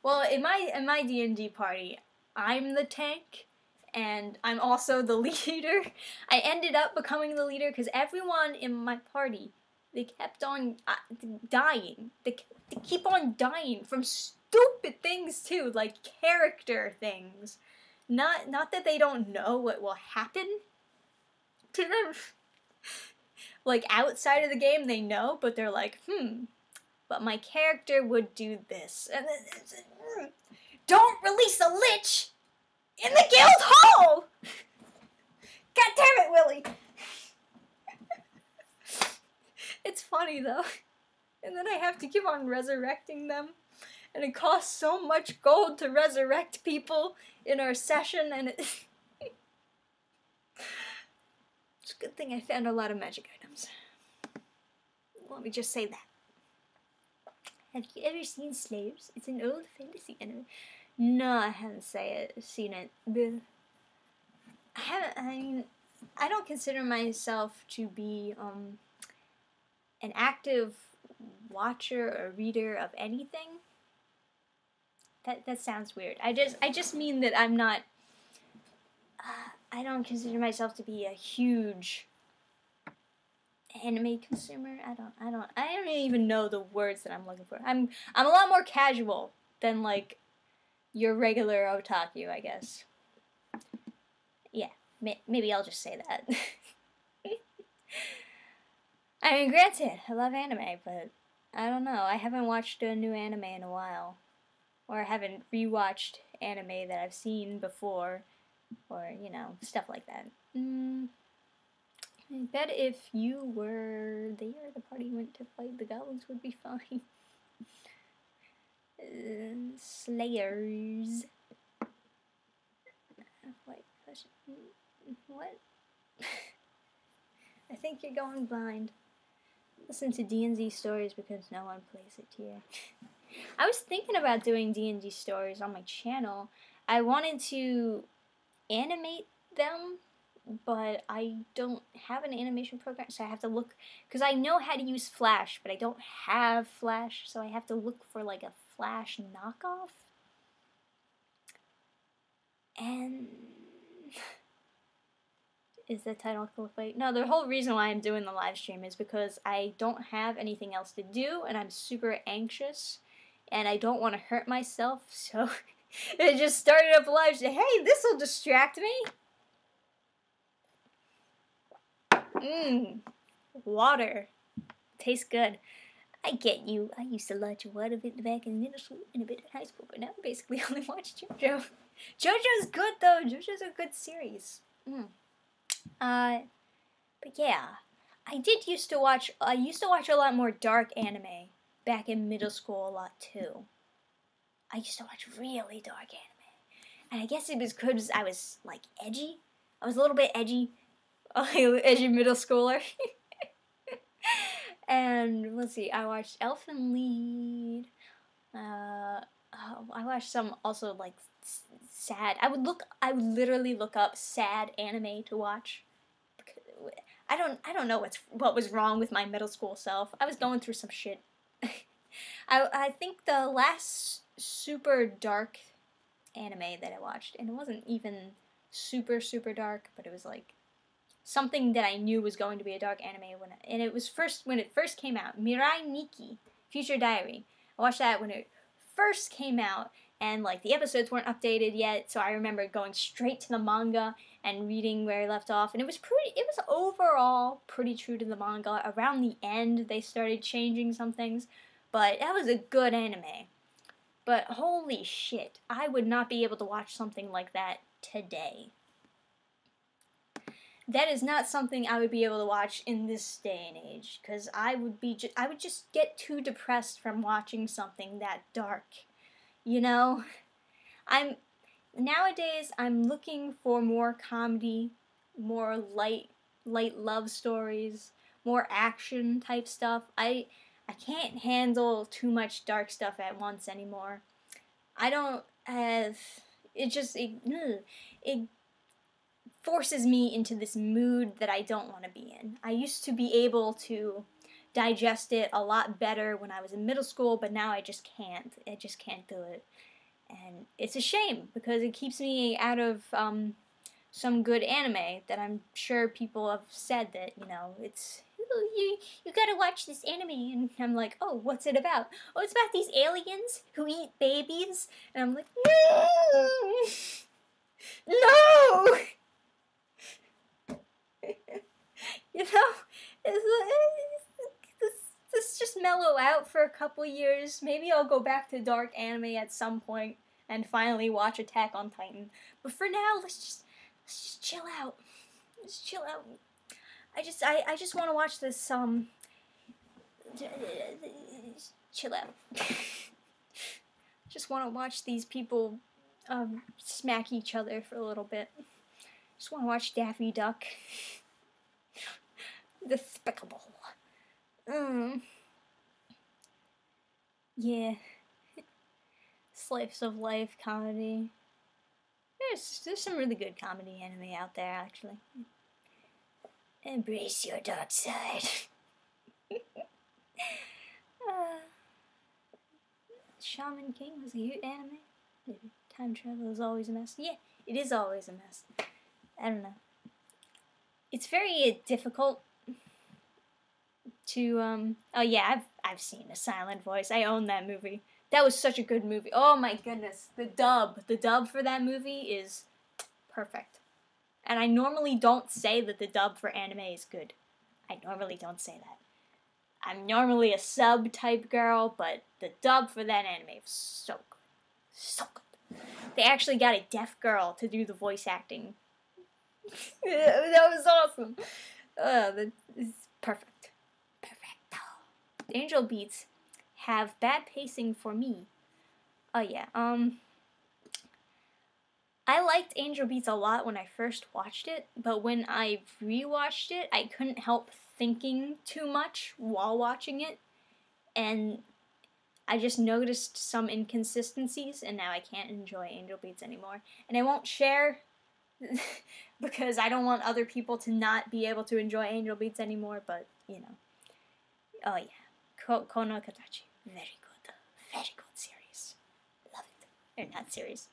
Well, in my D&D party, I'm the tank, and I'm also the leader. I ended up becoming the leader because everyone in my party, they kept on dying. They keep on dying from stupid things, too, like character things. Not that they don't know what will happen to them. Like, outside of the game, they know, but they're like, but my character would do this. And then, don't release a lich in the guild hall! God damn it, Willie! It's funny though. And then I have to keep on resurrecting them. And it costs so much gold to resurrect people in our session, and it's a good thing I found a lot of magic items. Let me just say that. Have you ever seen Slaves? It's an old fantasy anime. No, I haven't seen it. I don't consider myself to be an active watcher or reader of anything. That sounds weird. I just mean that I'm not. I don't consider myself to be a huge anime consumer. I don't even know the words that I'm looking for. I'm a lot more casual than like your regular otaku, I guess. Yeah, maybe I'll just say that. I mean, granted, I love anime, but I don't know. I haven't watched a new anime in a while. Or I haven't rewatched anime that I've seen before. Or, you know, stuff like that. I bet if you were there, the party went to fight the goblins would be fine. Slayers. Wait, what? I think you're going blind. Listen to D&D stories because no one plays it here. I was thinking about doing D&D stories on my channel. I wanted to animate them, but I don't have an animation program, so I have to look, because I know how to use Flash, but I don't have Flash, so I have to look for like a Flash knockoff. And is the title clickbait? No, the whole reason why I'm doing the live stream is because I don't have anything else to do, and I'm super anxious, and I don't want to hurt myself, so I just started up a live stream. Hey, this will distract me. Water. Tastes good. I get you. I used to like water back in middle school and a bit in high school, but now I basically only watch JoJo. JoJo's good though. JoJo's a good series. But yeah, I used to watch a lot more dark anime back in middle school a lot too. I used to watch really dark anime, and I guess it was because I was like edgy. I was a little bit edgy, edgy middle schooler. And let's see, I watched Elfen Lied. I watched some also like sad. I would literally look up sad anime to watch. I don't know what was wrong with my middle school self. I was going through some shit. I think the last super dark anime that I watched, and it wasn't even super dark, but it was like something that I knew was going to be a dark anime when it first came out. Mirai Nikki, Future Diary. I watched that when it first came out, and like the episodes weren't updated yet, so I remember going straight to the manga and reading where I left off, and it was overall pretty true to the manga. Around the end, they started changing some things, but that was a good anime. But holy shit, I would not be able to watch something like that today. That is not something I would be able to watch in this day and age, because I would just get too depressed from watching something that dark. You know, nowadays I'm looking for more comedy, more light love stories, more action type stuff. I can't handle too much dark stuff at once anymore. I don't have, it forces me into this mood that I don't want to be in. I used to be able to digest it a lot better when I was in middle school, but now I just can't. I just can't do it. And it's a shame, because it keeps me out of some good anime that I'm sure people have said that, you know, it's, you gotta watch this anime, and I'm like, oh, what's it about? Oh, it's about these aliens who eat babies, and I'm like, no! You know, this just mellow out for a couple years. Maybe I'll go back to dark anime at some point and finally watch Attack on Titan. But for now, let's just chill out. Just chill out. I just want to watch this chill out. Just want to watch these people smack each other for a little bit. Just want to watch Daffy Duck. Despicable. Yeah. Slice of life comedy. There's some really good comedy anime out there, actually. Embrace your dark side. Shaman King was a cute anime. Time travel is always a mess. Yeah, it is always a mess. I don't know. It's very difficult to oh yeah, I've seen A Silent Voice. I own that movie. That was such a good movie. Oh my goodness. The dub for that movie is perfect. And I normally don't say that the dub for anime is good. I normally don't say that. I'm normally a sub type girl, but the dub for that anime was so good. So good. They actually got a deaf girl to do the voice acting. That was awesome. That is perfect. Perfect. The Angel Beats have bad pacing for me. Oh yeah, I liked Angel Beats a lot when I first watched it, but when I rewatched it, I couldn't help thinking too much while watching it, and I just noticed some inconsistencies, and now I can't enjoy Angel Beats anymore. And I won't share because I don't want other people to not be able to enjoy Angel Beats anymore, but, you know. Oh yeah, Kono Katachi. Very good. Very good series. Love it. Or not series.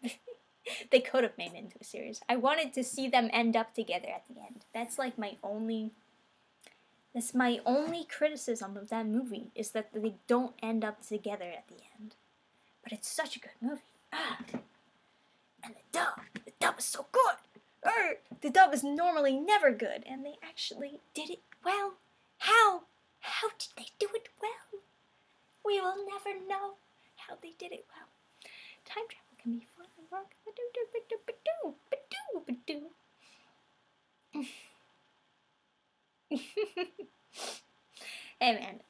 They could have made it into a series. I wanted to see them end up together at the end. That's like my only criticism of that movie, is that they don't end up together at the end. But it's such a good movie. And the dub is so good. The dub is normally never good, and they actually did it well. How did they do it well? We will never know how they did it well. Time travel can be fun and rock. Hey man,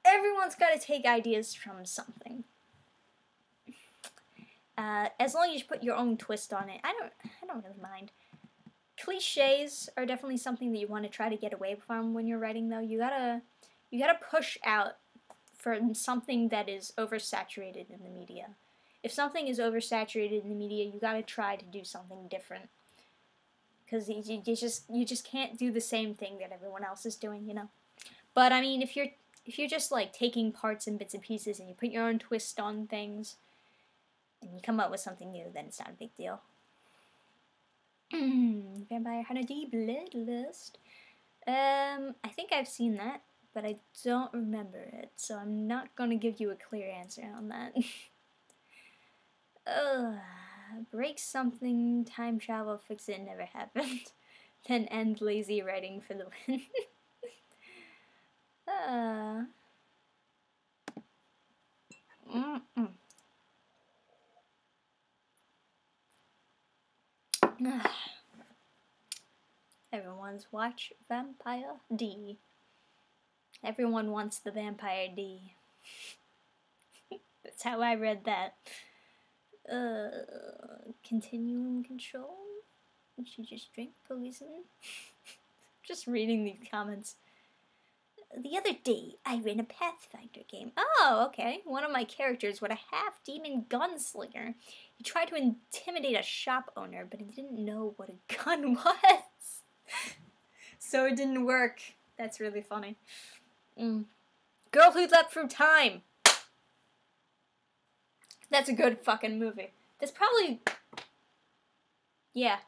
everyone's got to take ideas from something. As long as you put your own twist on it, I don't really mind. Cliches are definitely something that you want to try to get away from when you're writing, though. You gotta push out from something that is oversaturated in the media. If something is oversaturated in the media, you gotta try to do something different. Because you just can't do the same thing that everyone else is doing, you know. But I mean, if you're just like taking parts and bits and pieces and you put your own twist on things and you come up with something new, then it's not a big deal. Vampire Hunter D Bloodlust. I think I've seen that, but I don't remember it, so I'm not gonna give you a clear answer on that. Break something, time travel, fix it, never happened. Then end lazy writing for the win. Everyone's watch Vampire D. Everyone wants the Vampire D. That's how I read that. Continuum control? Did she just drink poison? Just reading these comments. The other day, I ran a Pathfinder game. Oh, okay. One of my characters was a half-demon gunslinger. He tried to intimidate a shop owner, but he didn't know what a gun was. So it didn't work. That's really funny. Girl Who Leapt Through Time. That's a good fucking movie. That's probably... Yeah.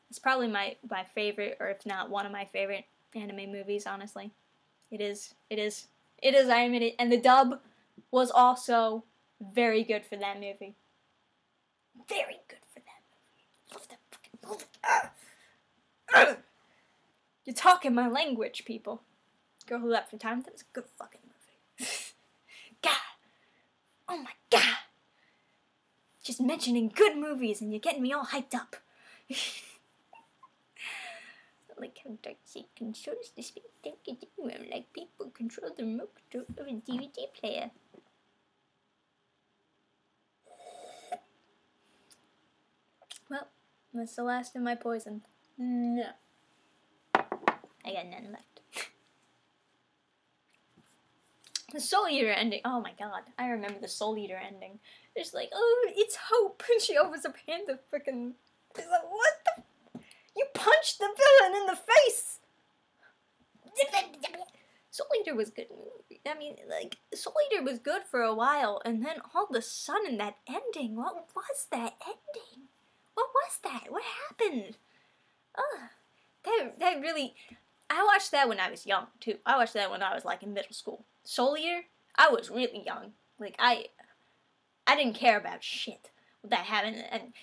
It's probably my favorite, or if not one of my favorite anime movies, honestly. It is, I admit it. And the dub was also very good for that movie. Very good for that movie. Love that fucking movie. You're talking my language, people. Girl Who Leapt Through Time, that was a good fucking movie. Oh my god! Just mentioning good movies and you're getting me all hyped up. Like how Darcy controls the space room like people control the remote control of a DVD player. Well, that's the last of my poison. No. I got none left. The Soul Eater ending. Oh my god. I remember the Soul Eater ending. It's like, oh, it's hope. And she opens her hand to frickin'. It's like, what the? You punched the villain in the face! Soul Eater was good. I mean, like, Soul Eater was good for a while, and then all of a sudden, that ending. What was that ending? What was that? What happened? That really. I watched that when I was young, too. I watched that when I was, like, in middle school. Soul Eater, I was really young. Like, I didn't care about shit that happened, and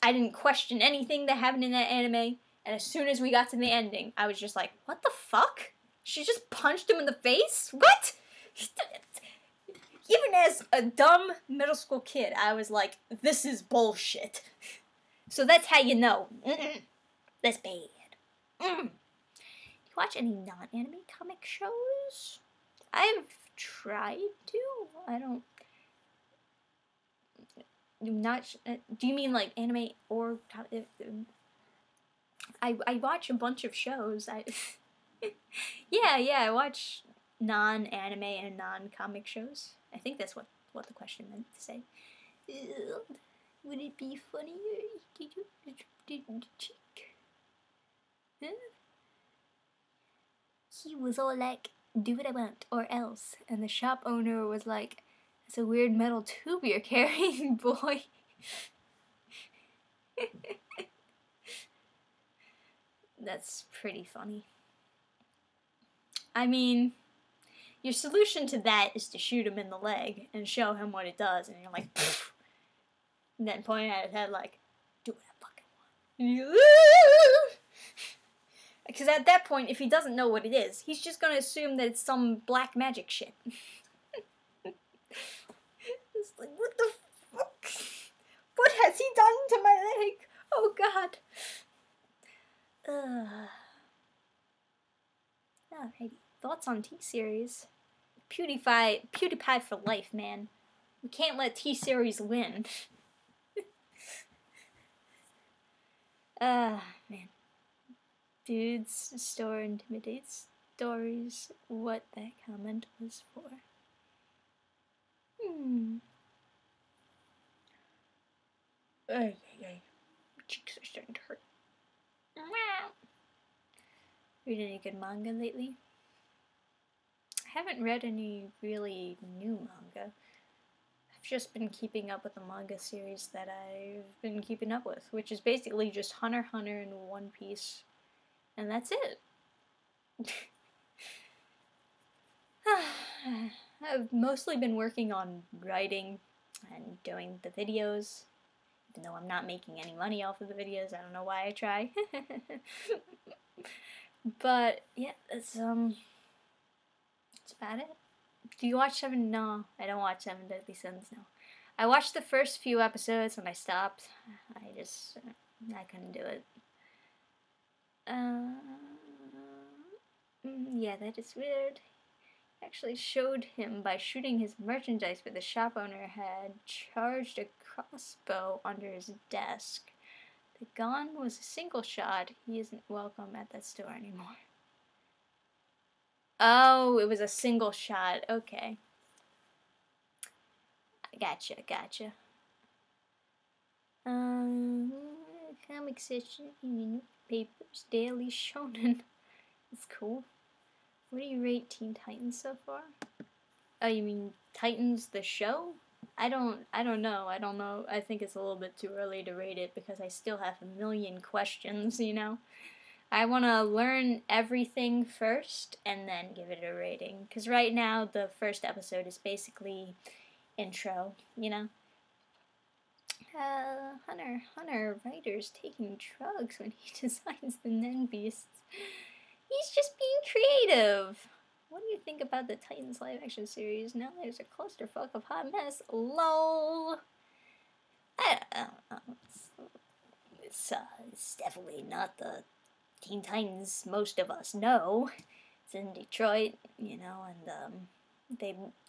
I didn't question anything that happened in that anime, and as soon as we got to the ending, I was just like, what the fuck? She just punched him in the face? What? Even as a dumb middle school kid, I was like, this is bullshit. So that's how you know. That's bad. You watch any non-anime comic shows? I've tried to. I don't. Do you mean like anime or? I watch a bunch of shows. Yeah. I watch non-anime and non-comic shows. I think that's what the question meant to say. Would it be funnier if you did the chick? Huh? He was all like, do what I want, or else. And the shop owner was like, it's a weird metal tube you're carrying, boy. That's pretty funny. I mean, your solution to that is to shoot him in the leg and show him what it does, and you're like, pfft. And then point at his head like, do what I fucking want. Because at that point, if he doesn't know what it is, he's just gonna assume that it's some black magic shit. It's like, what the fuck? What has he done to my leg? Oh god. Alrighty. Thoughts on T-Series? PewDiePie for life, man. We can't let T-Series win. Man. Dude's store intimidates stories. What that comment was for. My cheeks are starting to hurt. Read any good manga lately? I haven't read any really new manga. I've just been keeping up with the manga series that I've been keeping up with, which is basically just Hunter x Hunter and One Piece. And that's it. I've mostly been working on writing and doing the videos, even though I'm not making any money off of the videos. I don't know why I try. But yeah, that's about it. Do you watch Seven? No, I don't watch Seven Deadly Sins. No, I watched the first few episodes and I stopped. I couldn't do it. Yeah, that is weird. Actually showed him by shooting his merchandise, but the shop owner had charged a crossbow under his desk. The gun was a single shot. He isn't welcome at that store anymore. Oh, it was a single shot. Okay. Gotcha. Comic section, papers, Daily Shonen. That's cool. What do you rate Teen Titans so far? Oh, you mean Titans the show? I don't know. I think it's a little bit too early to rate it because I still have a million questions, you know? I want to learn everything first and then give it a rating. Because right now, the first episode is basically intro, you know? Hunter writer's taking drugs when he designs the Nen Beasts. He's just being creative. What do you think about the Titans live action series, now there's a clusterfuck of hot mess. LOL. I don't know. It's definitely not the Teen Titans most of us know. It's in Detroit, you know, and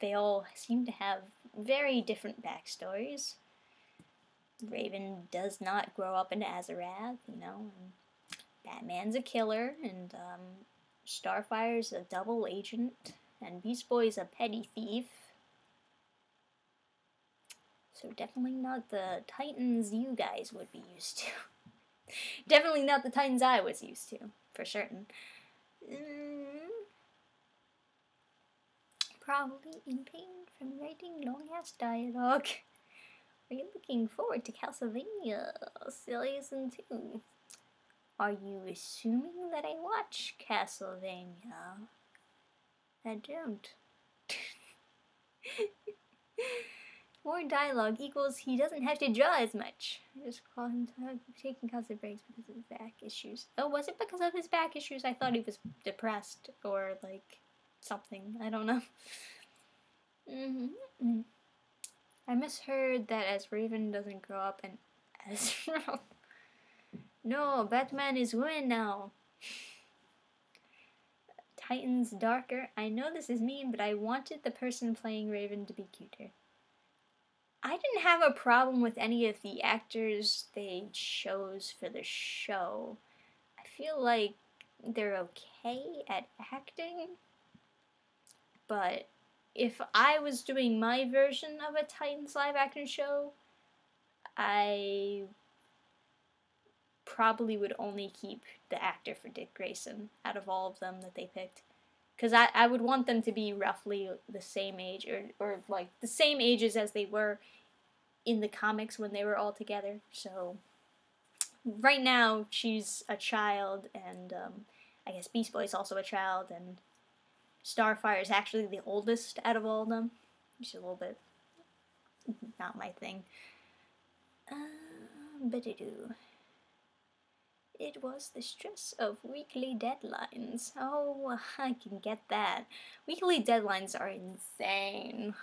they all seem to have very different backstories. Raven does not grow up in Azarath, you know, and Batman's a killer, and Starfire's a double agent, and Beast Boy's a petty thief. So definitely not the Titans you guys would be used to. Definitely not the Titans I was used to, for certain. Probably in pain from writing long-ass dialogue. Are you looking forward to Castlevania Season 2? Are you assuming that I watch Castlevania? I don't. More dialogue equals he doesn't have to draw as much. I just call him taking constant breaks because of his back issues. Oh, was it because of his back issues? I thought he was depressed or like something. I don't know. I misheard that as Raven doesn't grow up and as No, Batman is ruined now. Titan's darker. I know this is mean, but I wanted the person playing Raven to be cuter. I didn't have a problem with any of the actors they chose for the show. I feel like they're okay at acting, but if I was doing my version of a Titans live action show, I probably would only keep the actor for Dick Grayson out of all of them that they picked. Because I would want them to be roughly the same age, or like the same ages as they were in the comics when they were all together. So right now she's a child, and I guess Beast Boy's also a child, and Starfire is actually the oldest out of all of them, which is a little bit not my thing. But I do. It was the stress of weekly deadlines. Oh, I can get that. Weekly deadlines are insane.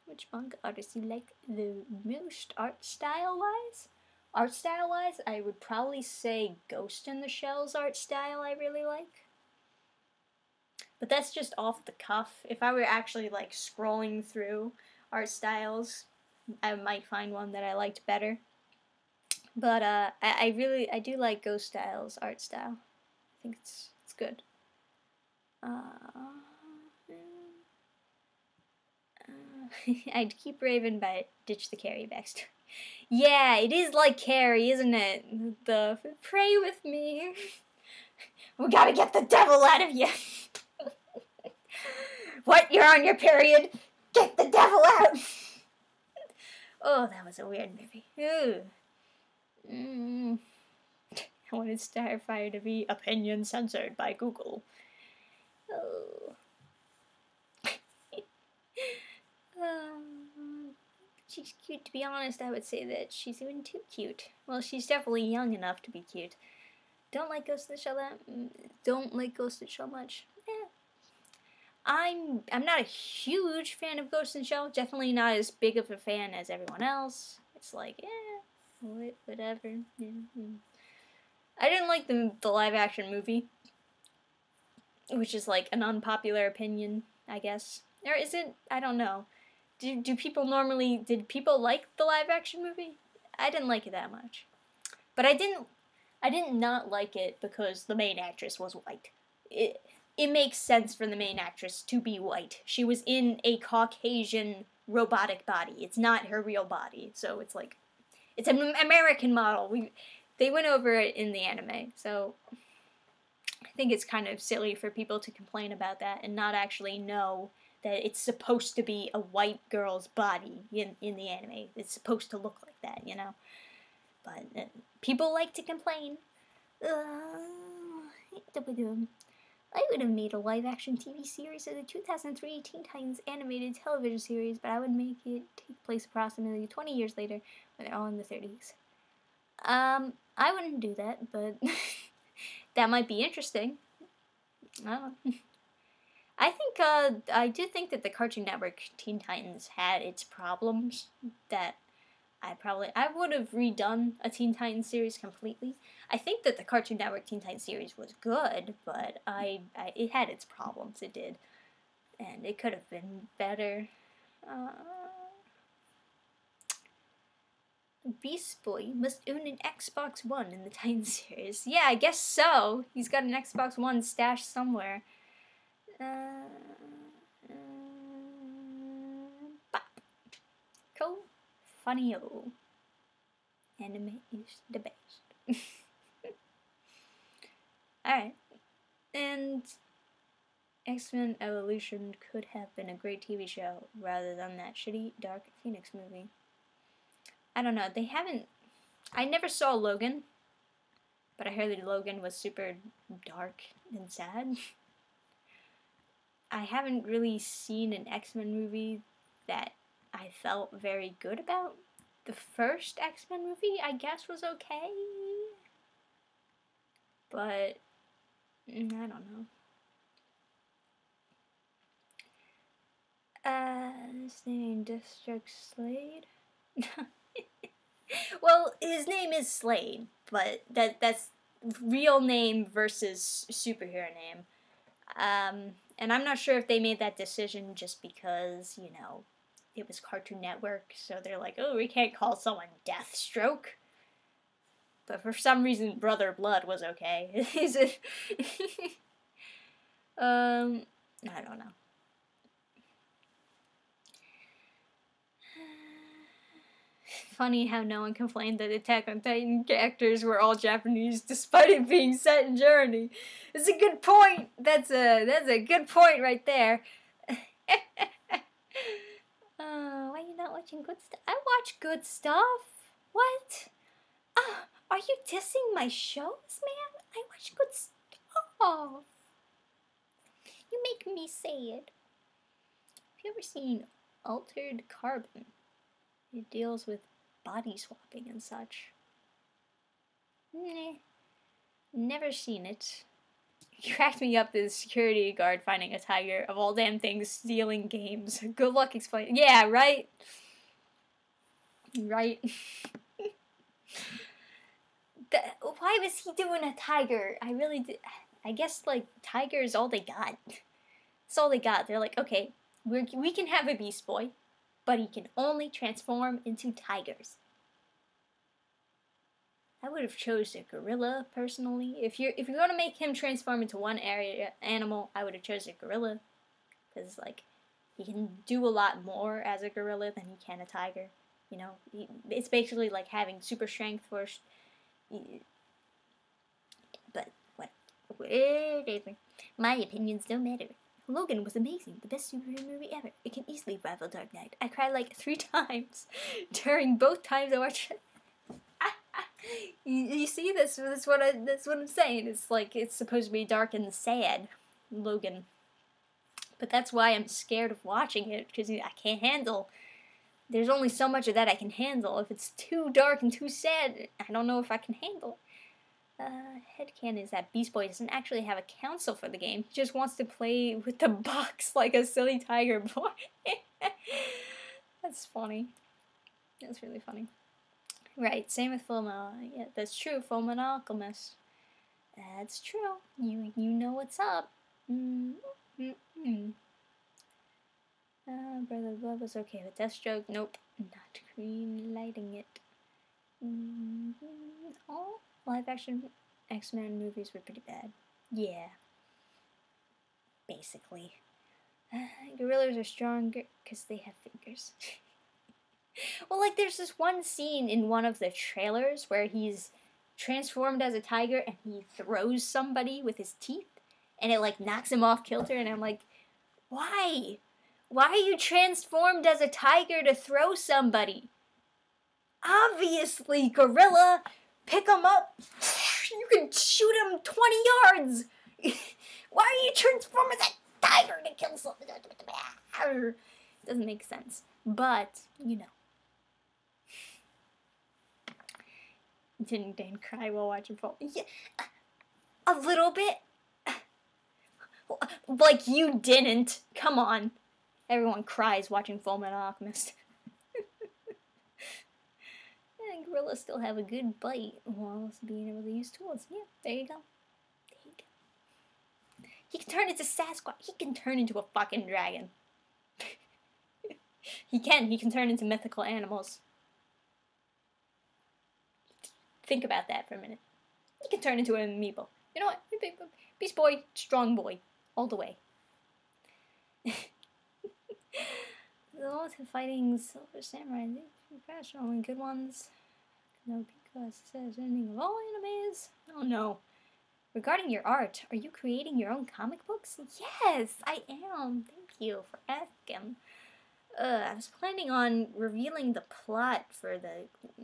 Which manga artist do you like the most art style-wise? Art style-wise, I would probably say Ghost in the Shell's art style I really like. But that's just off the cuff. If I were actually like scrolling through art styles, I might find one that I liked better. But I do like Ghost Style's art style. I think it's good. I'd keep Raven, but ditch the Carrie backstory. Yeah, it is like Carrie, isn't it? The pray with me. We gotta get the devil out of you. What? You're on your period? Get the devil out. Oh, that was a weird movie. Ooh. I wanted Starfire to be opinion censored by Google. Oh. She's cute. To be honest, I would say that she's even too cute. Well, she's definitely young enough to be cute. Don't like Ghost in the Shell that. Don't like Ghost in the Shell much. I'm not a huge fan of Ghost in the Shell. Definitely not as big of a fan as everyone else. It's like, whatever. Yeah. I didn't like the live action movie, which is like an unpopular opinion, I guess. Or is it? I don't know. Did people like the live action movie? I didn't like it that much. But I did not like it because the main actress was white. It makes sense for the main actress to be white. She was in a Caucasian robotic body. It's not her real body. So it's like, it's an American model. They went over it in the anime. So I think it's kind of silly for people to complain about that and not actually know that it's supposed to be a white girl's body in the anime. It's supposed to look like that, you know? But people like to complain. I would have made a live-action TV series of the 2003 Teen Titans animated television series, but I would make it take place approximately 20 years later when they're all in the 30s. I wouldn't do that, but that might be interesting. I don't know. I do think that the Cartoon Network Teen Titans had its problems that I would have redone a Teen Titans series completely. I think that the Cartoon Network Teen Titans series was good, but it had its problems, it did. And it could have been better. Beast Boy must own an Xbox One in the Titans series. Yeah, I guess so. He's got an Xbox One stashed somewhere. Bop. Cool. Funny-o. Anime is the best. Alright. And X-Men Evolution could have been a great TV show rather than that shitty Dark Phoenix movie. I don't know. They haven't... I never saw Logan, but I heard that Logan was super dark and sad. I haven't really seen an X-Men movie that I felt very good about. The first X-Men movie, I guess, was okay. But, I don't know. His name, Deathstroke Slade? Well, his name is Slade, but that's real name versus superhero name. And I'm not sure if they made that decision just because, you know, it was Cartoon Network, so they're like, oh, we can't call someone Deathstroke. But for some reason, Brother Blood was okay. Is it? I don't know. Funny how no one complained that Attack on Titan characters were all Japanese, despite it being set in Germany. It's a good point. That's a good point right there. Why are you not watching good stuff? I watch good stuff. What? Are you dissing my shows, man? I watch good stuff. You make me sad. Have you ever seen Altered Carbon? It deals with body swapping and such. Nah. Never seen it. You cracked me up, the security guard finding a tiger, of all damn things, stealing games. Good luck explaining. Yeah, right? Right. Why was he doing a tiger? I really did. I guess, like, tiger is all they got. That's all they got. They're like, okay, we can have a Beast Boy, but he can only transform into tigers. I would have chose a gorilla, personally. If you're gonna make him transform into one animal, I would have chosen a gorilla. Because, like, he can do a lot more as a gorilla than he can a tiger. You know, it's basically like having super strength for... But, whatever. My opinions don't matter. Logan was amazing. The best superhero movie ever. It can easily rival Dark Knight. I cried like 3 times during both times I watched it. You see, that's what I'm saying. It's like, it's supposed to be dark and sad, Logan. But that's why I'm scared of watching it, because I can't handle. There's only so much of that I can handle. If it's too dark and too sad, I don't know if I can handle. Headcanon is that Beast Boy doesn't actually have a counsel for the game. He just wants to play with the box like a silly tiger boy. That's funny. That's really funny. Right, same with Fullmetal. Yeah, that's true, Fullmetal Alchemist. That's true. You know what's up. Brother Blood was okay with Deathstroke. Nope, not green lighting it. All live-action X-Men movies were pretty bad. Yeah. Basically. Gorillas are stronger because they have fingers. Well, like, there's this one scene in one of the trailers where he's transformed as a tiger and he throws somebody with his teeth and it, like, knocks him off kilter, and I'm like, why? Why are you transformed as a tiger to throw somebody? Obviously, gorilla, pick him up, you can shoot him 20 yards. Why are you transformed as a tiger to kill somebody? Doesn't make sense, but, you know. Didn't Dan cry while watching Fall? Yeah, a little bit. Like you didn't. Come on. Everyone cries watching Fullmetal Alchemist. And gorillas still have a good bite while also being able to use tools. Yeah, there you go. There you go. He can turn into Sasquatch. He can turn into a fucking dragon. He can turn into mythical animals. Think about that for a minute. He can turn into an amoeba. You know what? Beast Boy, strong boy. All the way. The ones fighting Silver Samurai, they're professional and good ones. No, because it says ending of all enemies. Oh no. Regarding your art, are you creating your own comic books? Yes, I am. Thank you for asking. I was planning on revealing the plot for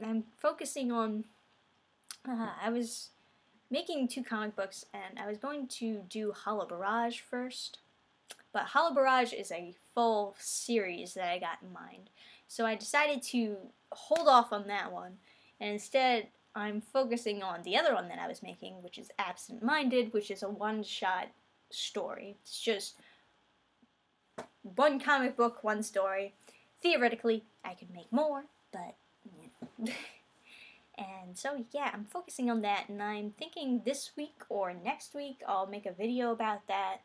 I'm focusing on... I was making 2 comic books, and I was going to do Hollow Barrage first. But Hollow Barrage is a full series that I got in mind. So I decided to hold off on that one. And instead, I'm focusing on the other one that I was making, which is Absent Minded, which is a one-shot story. It's just 1 comic book, 1 story. Theoretically, I could make more, but, you know. And so, yeah, I'm focusing on that, and I'm thinking this week or next week I'll make a video about that,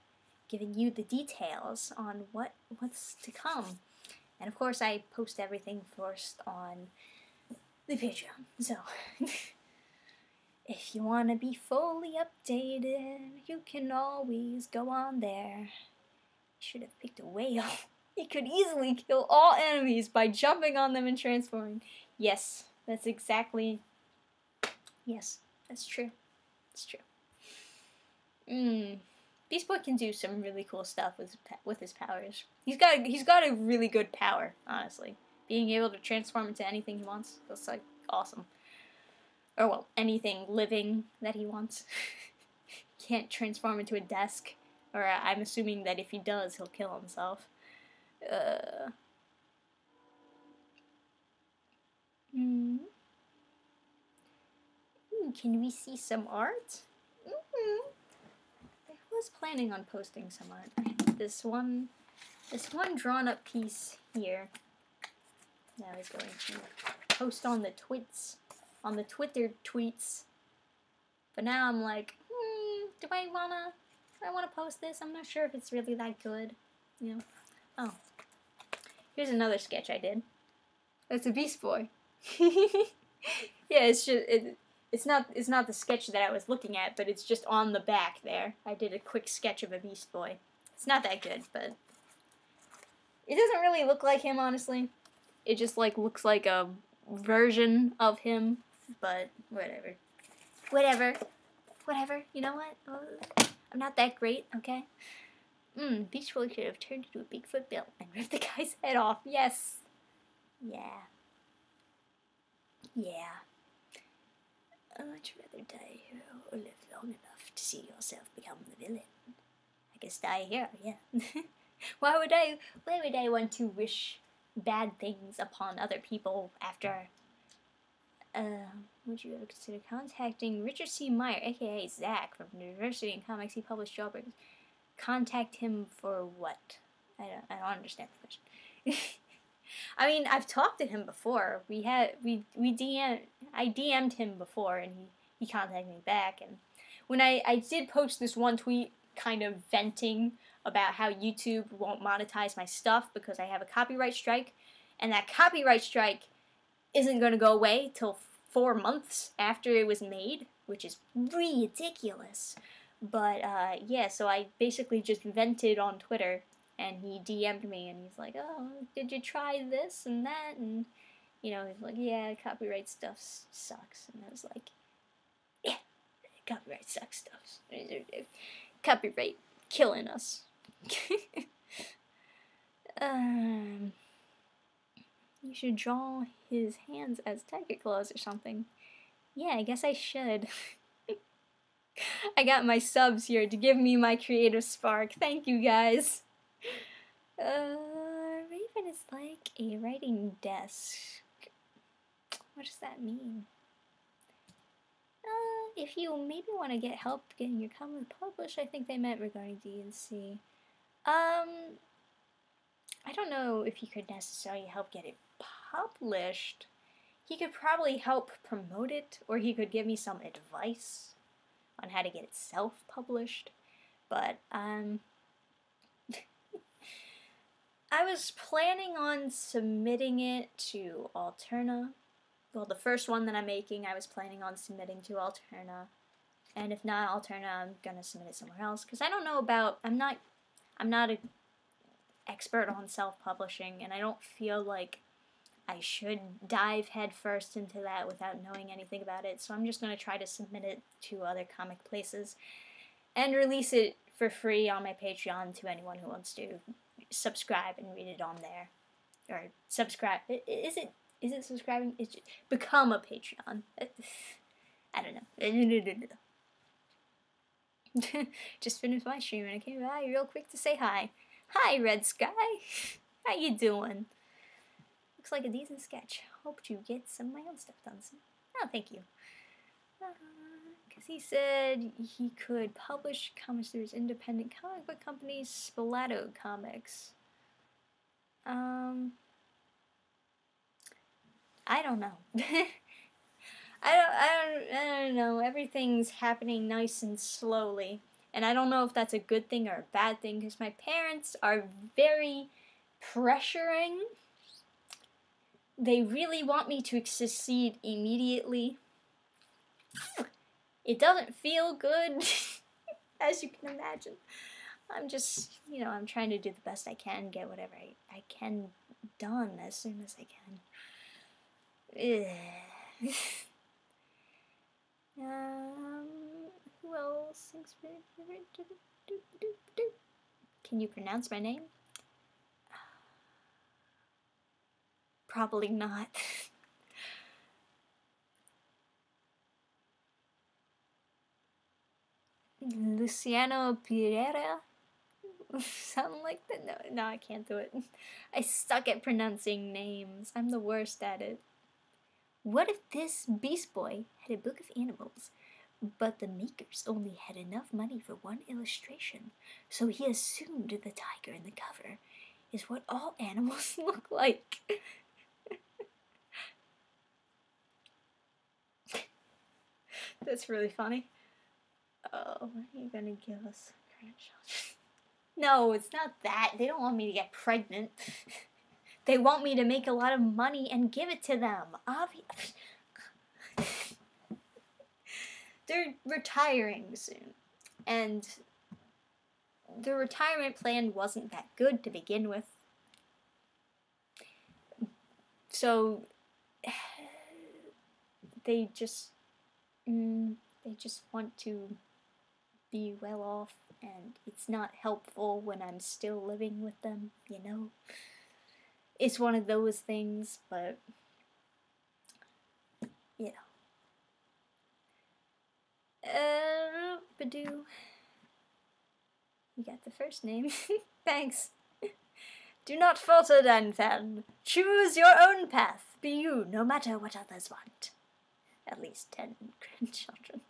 giving you the details on what's to come. And of course, I post everything first on the Patreon. So, if you want to be fully updated, you can always go on there. Should have picked a whale. He could easily kill all enemies by jumping on them and transforming. Yes, that's exactly... Yes, that's true. It's true. Beast Boy can do some really cool stuff with his powers. He's got a really good power, honestly. Being able to transform into anything he wants. That's like awesome. Or well, anything living that he wants. Can't transform into a desk. Or I'm assuming that if he does, he'll kill himself. Can we see some art? I was planning on posting some art. This one drawn up piece here that I was going to post on the Twitter tweets. But now I'm like, do I wanna post this? I'm not sure if it's really that good. You know. Oh. Here's another sketch I did. That's a Beast Boy. Yeah, it's just it's not the sketch that I was looking at, but it's just on the back there. I did a quick sketch of a Beast Boy. It's not that good, but it doesn't really look like him, honestly. It just like looks like a version of him, but whatever. Whatever. You know what? I'm not that great, okay? Beast Boy could have turned into a Bigfoot Bill and ripped the guy's head off. Yes. Yeah. I'd rather die a hero or live long enough to see yourself become the villain. I guess die a hero, yeah. Why would I want to wish bad things upon other people after... would you ever consider contacting Richard C. Meyer, aka Zach, from University and Comics? He published Jawbreakers. Contact him for what? I don't understand the question. I mean, I've talked to him before. I DM'd him before, and he contacted me back. And when I did post this one tweet, kind of venting about how YouTube won't monetize my stuff because I have a copyright strike, and that copyright strike isn't going to go away till 4 months after it was made, which is ridiculous. But yeah, so I basically just vented on Twitter. And he DM'd me, and he's like, oh, did you try this and that? And, you know, he's like, yeah, copyright stuff sucks. And I was like, yeah, copyright sucks stuff. Copyright killing us. You should draw his hands as tiger claws or something. Yeah, I guess I should. I got my subs here to give me my creative spark. Thank you, guys. Raven is like a writing desk. What does that mean? If you maybe want to get help getting your comic published, I think they meant regarding DNC. I don't know if he could necessarily help get it published. He could probably help promote it, or he could give me some advice on how to get it self-published. But, I was planning on submitting it to Alterna. Well, the first one that I'm making, I was planning on submitting to Alterna. And if not Alterna, I'm gonna submit it somewhere else. Because I don't know about, I'm not an expert on self-publishing, and I don't feel like I should dive headfirst into that without knowing anything about it. So I'm just gonna try to submit it to other comic places and release it for free on my Patreon to anyone who wants to subscribe and read it on there. Or subscribe. Is it subscribing? It's become a Patreon. I don't know. Just finished my stream and I came by real quick to say hi. Hi, Red Sky. How you doing? Looks like a decent sketch. Hope you get some of my own stuff done soon. Oh, thank you. Because he said he could publish comics through his independent comic book company, Spalato Comics. I don't know. I don't know. Everything's happening nice and slowly. And I don't know if that's a good thing or a bad thing, because my parents are very pressuring. They really want me to succeed immediately. It doesn't feel good, as you can imagine. I'm just, I'm trying to do the best I can, get whatever I can done as soon as I can. Who else thinks? Can you pronounce my name? Probably not. Luciano Pereira? Something like that? No, I can't do it. I suck at pronouncing names. I'm the worst at it. What if this Beast Boy had a book of animals, but the makers only had enough money for one illustration, so he assumed the tiger in the cover is what all animals look like? That's really funny. Oh, what are you gonna give us? No, it's not that. They don't want me to get pregnant. They want me to make a lot of money and give it to them. They're retiring soon. And the retirement plan wasn't that good to begin with. So they just want to be well off, and it's not helpful when I'm still living with them, It's one of those things, but, Badoo. You got the first name. Thanks. Do not falter, Dannphan. Choose your own path. Be you, no matter what others want. At least 10 grandchildren.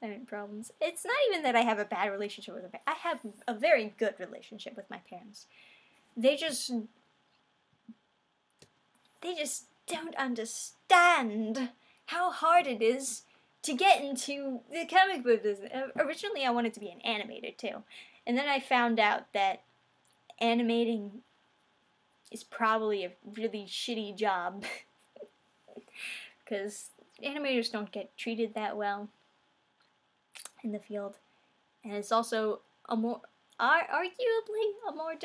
Parent problems. It's not even that I have a bad relationship with them. I have a very good relationship with my parents. They just don't understand how hard it is to get into the comic book business. Originally, I wanted to be an animator too, and then I found out that animating is probably a really shitty job because animators don't get treated that well in the field, and it's also arguably a more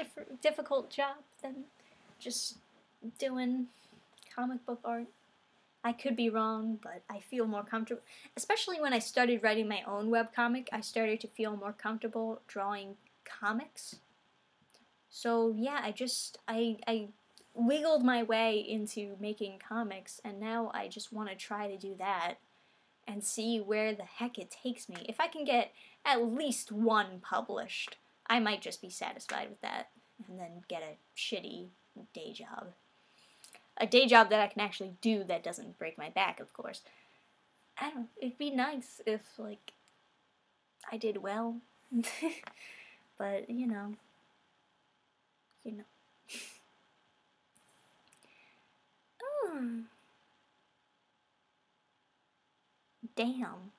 difficult job than just doing comic book art. I could be wrong, but I feel more comfortable, especially when I started writing my own webcomic. I started to feel more comfortable drawing comics. So yeah, I wiggled my way into making comics, and now I just want to try to do that and see where the heck it takes me. If I can get at least one published, I might just be satisfied with that, and then get a shitty day job. a day job that I can actually do that doesn't break my back, of course. I don't know, it'd be nice if, like, I did well. But, you know. Oh. Damn.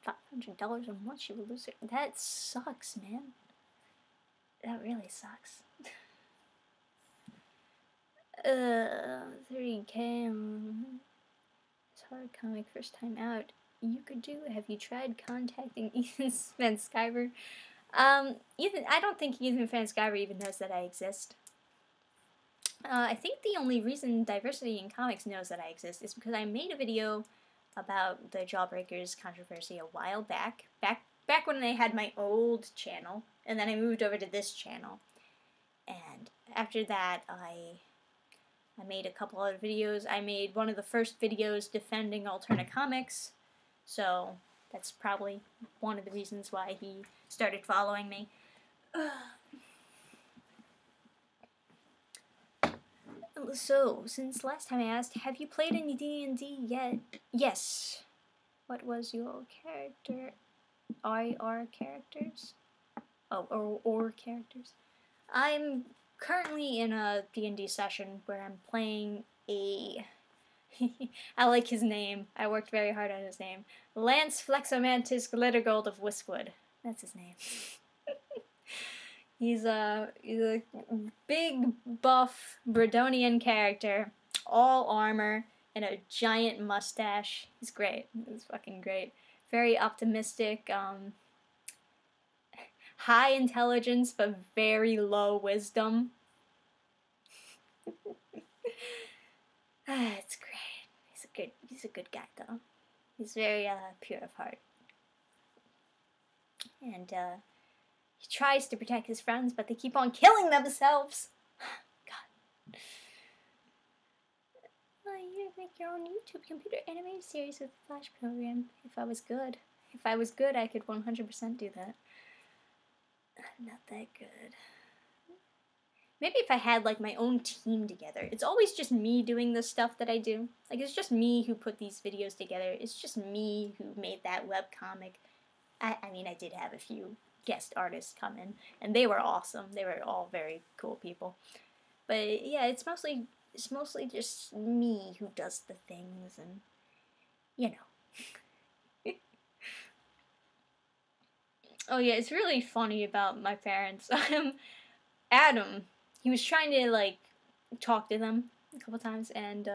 $500 a month you will lose it. That sucks, man. That really sucks. 30K. It's hard comic first time out. You could do. Have you tried contacting Ethan Van Skyver? Ethan, I don't think Ethan Van Skyver even knows that I exist. I think the only reason Diversity in Comics knows that I exist is because I made a video about the Jawbreakers controversy a while back when I had my old channel, and then I moved over to this channel. And after that, I made a couple other videos. I made one of the first videos defending alternate comics, so that's probably one of the reasons why he started following me. So, since last time I asked, have you played any D&D yet? Yes. What was your character? IR characters? Oh, or characters? I'm currently in a D&D session where I'm playing a... I like his name. I worked very hard on his name. Lance Flexomantis Glittergold of Wiskwood. That's his name. He's a big, buff, Bredonian character, all armor, and a giant mustache. He's great. He's fucking great. Very optimistic, high intelligence, but very low wisdom. It's great. He's a good guy, though. He's very, pure of heart. And, he tries to protect his friends, but they keep on killing themselves. God. You'd make your own YouTube computer animated series with the Flash program. If I was good. If I was good, I could 100% do that. I'm not that good. Maybe if I had, like, my own team together. It's always just me doing the stuff that I do. Like, it's just me who put these videos together. It's just me who made that webcomic. I mean, I did have a few guest artists come in, and they were awesome. They were all very cool people. But yeah, it's mostly just me who does the things, and you know. Oh yeah, it's really funny about my parents. Adam, he was trying to like talk to them a couple times, and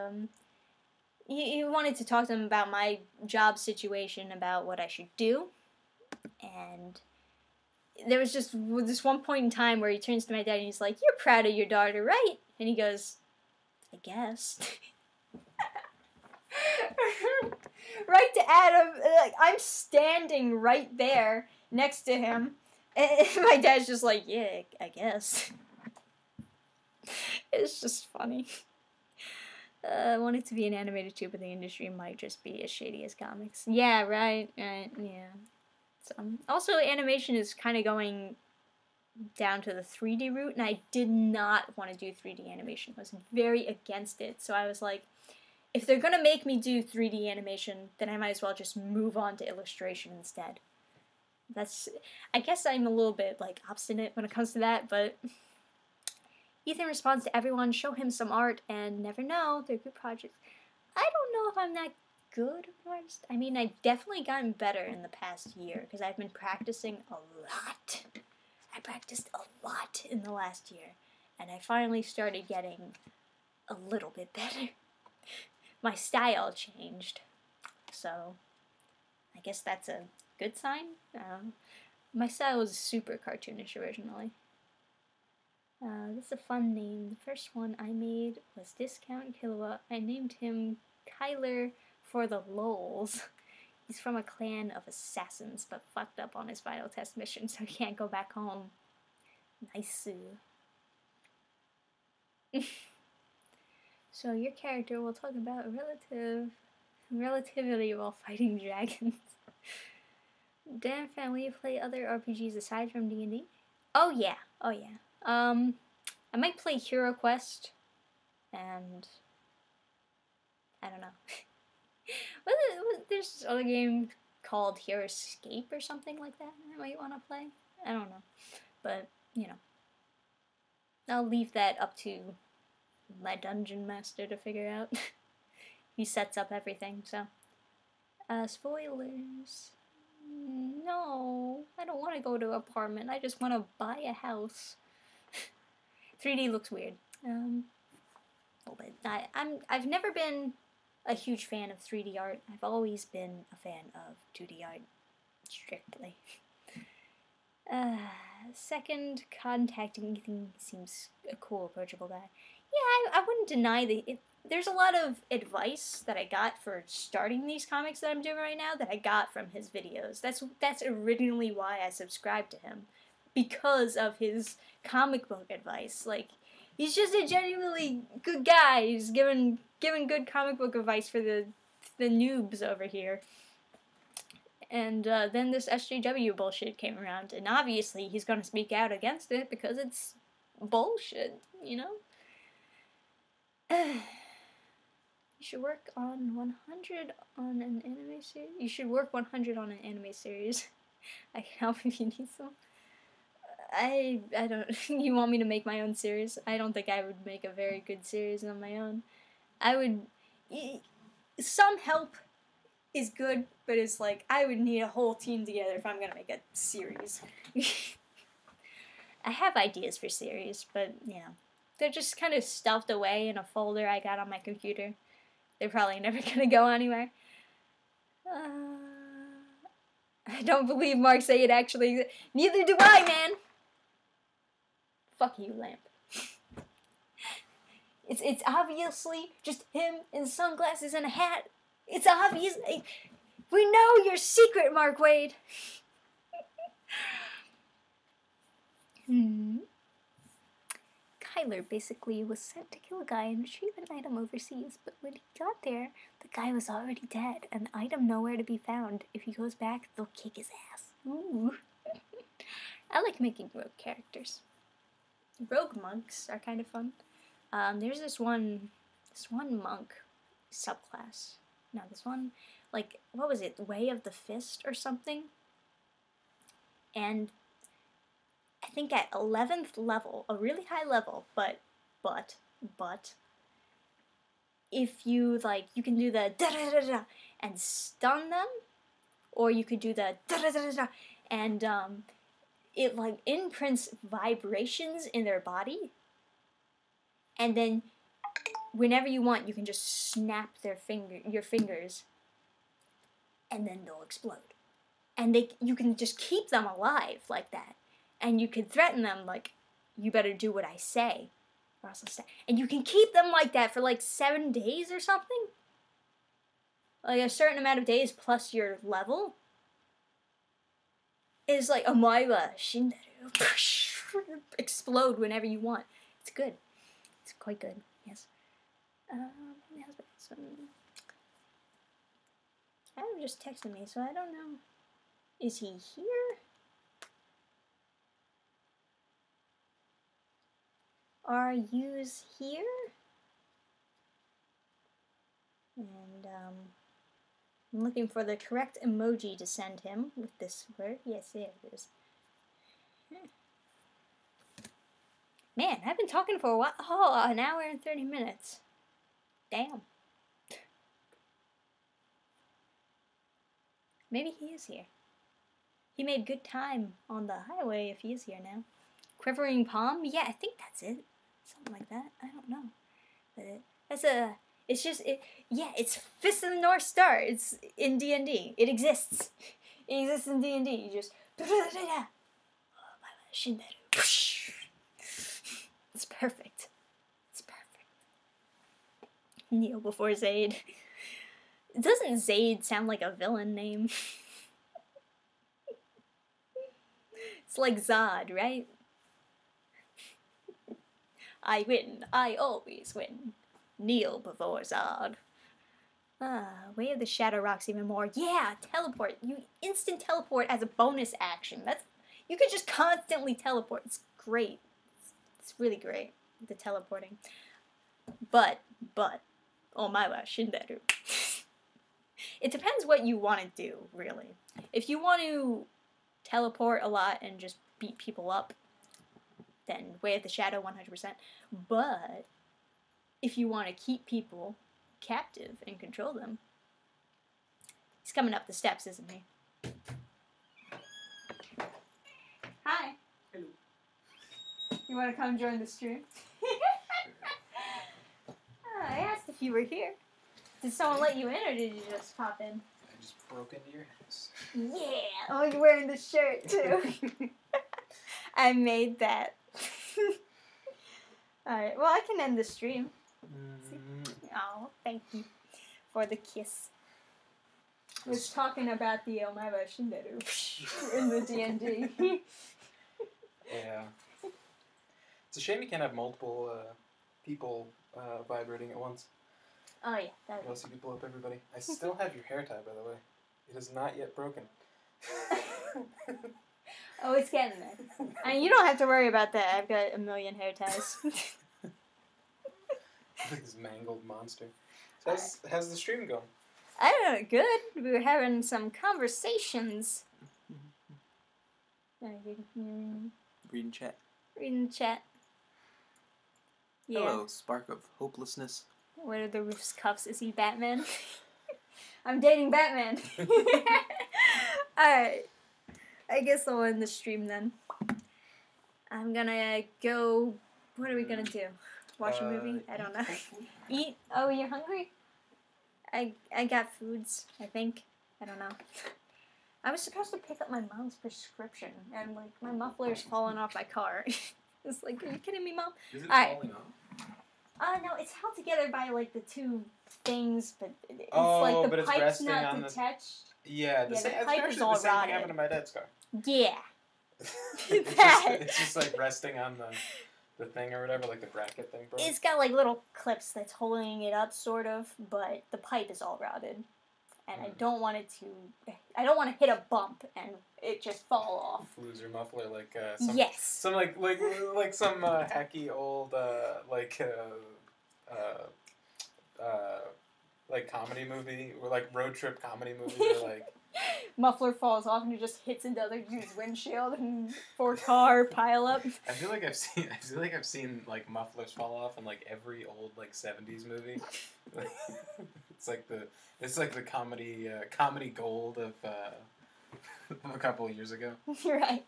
he wanted to talk to them about my job situation, about what I should do, and there was just this one point in time where he turns to my dad and he's like, "You're proud of your daughter, right?" And he goes, "I guess." Right to Adam, like, I'm standing right there next to him, and my dad's just like, "Yeah, I guess." It's just funny. I wanted to be an animator too, but the industry might just be as shady as comics. Yeah, right, yeah. Also, animation is kind of going down to the 3D route, and I did not want to do 3D animation. I was very against it, so I was like, if they're going to make me do 3D animation, then I might as well just move on to illustration instead. I guess I'm a little bit, like, obstinate when it comes to that, but Ethan responds to everyone, show him some art, and never know, they're good projects. I don't know if I'm that good artist. I mean, I've definitely gotten better in the past year because I've been practicing a lot. I practiced a lot in the last year, and I finally started getting a little bit better. My style changed, so I guess that's a good sign. My style was super cartoonish originally. This is a fun name. The first one I made was Discount Kilowatt. I named him Kyler for the lols. He's from a clan of assassins, but fucked up on his final test mission, so he can't go back home. Nice. So your character will talk about relativity while fighting dragons. Dannphan, will you play other RPGs aside from D&D? Oh yeah. I might play Hero Quest, and I don't know. There's this other game called Hero Escape or something like that I might want to play. I don't know. But, you know. I'll leave that up to my dungeon master to figure out. He sets up everything, so. Spoilers. No, I don't want to go to an apartment. I just want to buy a house. 3D looks weird. But I've never been a huge fan of 3D art. I've always been a fan of 2D art, strictly. Second, contacting Ethan seems a cool, approachable guy. Yeah, I wouldn't deny that there's a lot of advice that I got for starting these comics that I'm doing right now that I got from his videos. That's originally why I subscribed to him, because of his comic book advice. Like, he's just a genuinely good guy. He's giving good comic book advice for the noobs over here. And then this SJW bullshit came around, and obviously he's going to speak out against it because it's bullshit, you know? You should work on 100 on an anime series. You should work 100 on an anime series. I can help if you need some. I don't. You want me to make my own series? I don't think I would make a very good series on my own. I would. Some help is good, but it's like I would need a whole team together if I'm gonna make a series. I have ideas for series, but you know, they're just kind of stuffed away in a folder I got on my computer. They're probably never gonna go anywhere. I don't believe Mark say it actually. Neither do I, man. Fuck you, Lamp. It's obviously just him in sunglasses and a hat. It's obvious. We know your secret, Mark Wade. Kyler basically was sent to kill a guy and retrieve an item overseas, but when he got there, the guy was already dead, and the item nowhere to be found. If he goes back, they'll kick his ass. Ooh. I like making rogue characters. Rogue monks are kind of fun. There's this one monk subclass. No, this one, like, what was it? Way of the Fist or something? And I think at 11th level, a really high level, but, if you, like, you can do the da-da-da-da and stun them, or you could do the da-da-da-da and, it, like, imprints vibrations in their body, and then whenever you want, you can just snap your fingers, and then they'll explode. And you can just keep them alive like that. And you can threaten them like, you better do what I say, or else I'll stay. And you can keep them like that for like 7 days or something. Like a certain amount of days plus your level. Is like Omaira Shinderu. Explode whenever you want. It's good. It's quite good, yes. Adam just texted me, so I don't know. Is he here? Are yous here? And, I'm looking for the correct emoji to send him with this word. Yes, there it is. Man, I've been talking for a while. Oh, an hour and 30 minutes. Damn. Maybe he is here. He made good time on the highway if he is here now. Quivering Palm? Yeah, I think that's it. Something like that. I don't know. But it's just, it's Fist of the North Star. It's in D&D. It exists. It exists in D&D. You just, it's perfect. It's perfect. Kneel before Zayd. Doesn't Zayd sound like a villain name? It's like Zod, right? I win. I always win. Kneel before Zod. Way of the Shadow rocks even more. Yeah, teleport. You instant teleport as a bonus action. You could just constantly teleport. It's great. It's really great, the teleporting. But, omae wa shinderu. It depends what you want to do, really. If you want to teleport a lot and just beat people up, then Way of the Shadow 100%. But if you want to keep people captive and control them, he's coming up the steps, isn't he? Hi.
Hello.
You want to come join the stream? I asked if you were here. Did someone let you in, or did you just pop in?
I just broke into your house.
Yeah. Oh, you're wearing the shirt, too. I made that. Alright, well, I can end the stream. Oh, thank you for the kiss. I was talking about the omae wa shinderu in the D&D.
Yeah. It's a shame you can't have multiple people vibrating at once.
Oh, yeah. That
Unless you could blow up everybody. I still have your hair tie, by the way. It is not yet broken.
Oh, it's getting there. I mean, you don't have to worry about that. I've got a million hair ties.
This mangled monster. So how's the stream going?
I don't know, good. We were having some conversations.
Reading chat.
Reading chat. Yeah.
Hello, spark of hopelessness.
What are the Roof's cuffs? Is he Batman? I'm dating Batman. Alright. I guess I'll end the stream then. I'm gonna go... What are we gonna do? Watch a movie? I don't know. Eat? Oh, you're hungry? I got foods, I think. I don't know. I was supposed to pick up my mom's prescription, and, like, my muffler's falling off my car. It's like, are you kidding me, Mom?
Is it
Alright.
falling off?
No, it's held together by, like, the two things, but it's
Oh,
like the
but it's
pipe's
resting
not
on the-
detached.
Yeah,
the
it's
pipe
actually
is all
the same
rotted.
thing happened to my dad's car.
Yeah.
It's just like resting on the thing or whatever, like the bracket thing. Bro.
It's got, like, little clips that's holding it up, sort of, but the pipe is all rotted. And I don't want it to... I don't want to hit a bump and it just fall off.
Lose your muffler like some,
Yes.
some like some hacky old like comedy movie or like road trip comedy movie where like
Muffler falls off and it just hits into other dude's windshield and 4 car pile up.
I feel like I've seen like mufflers fall off in like every old like 70s movie. It's like the comedy gold of a couple of years ago.
You're right.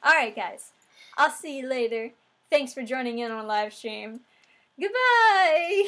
Alright, guys. I'll see you later. Thanks for joining in on live stream. Goodbye!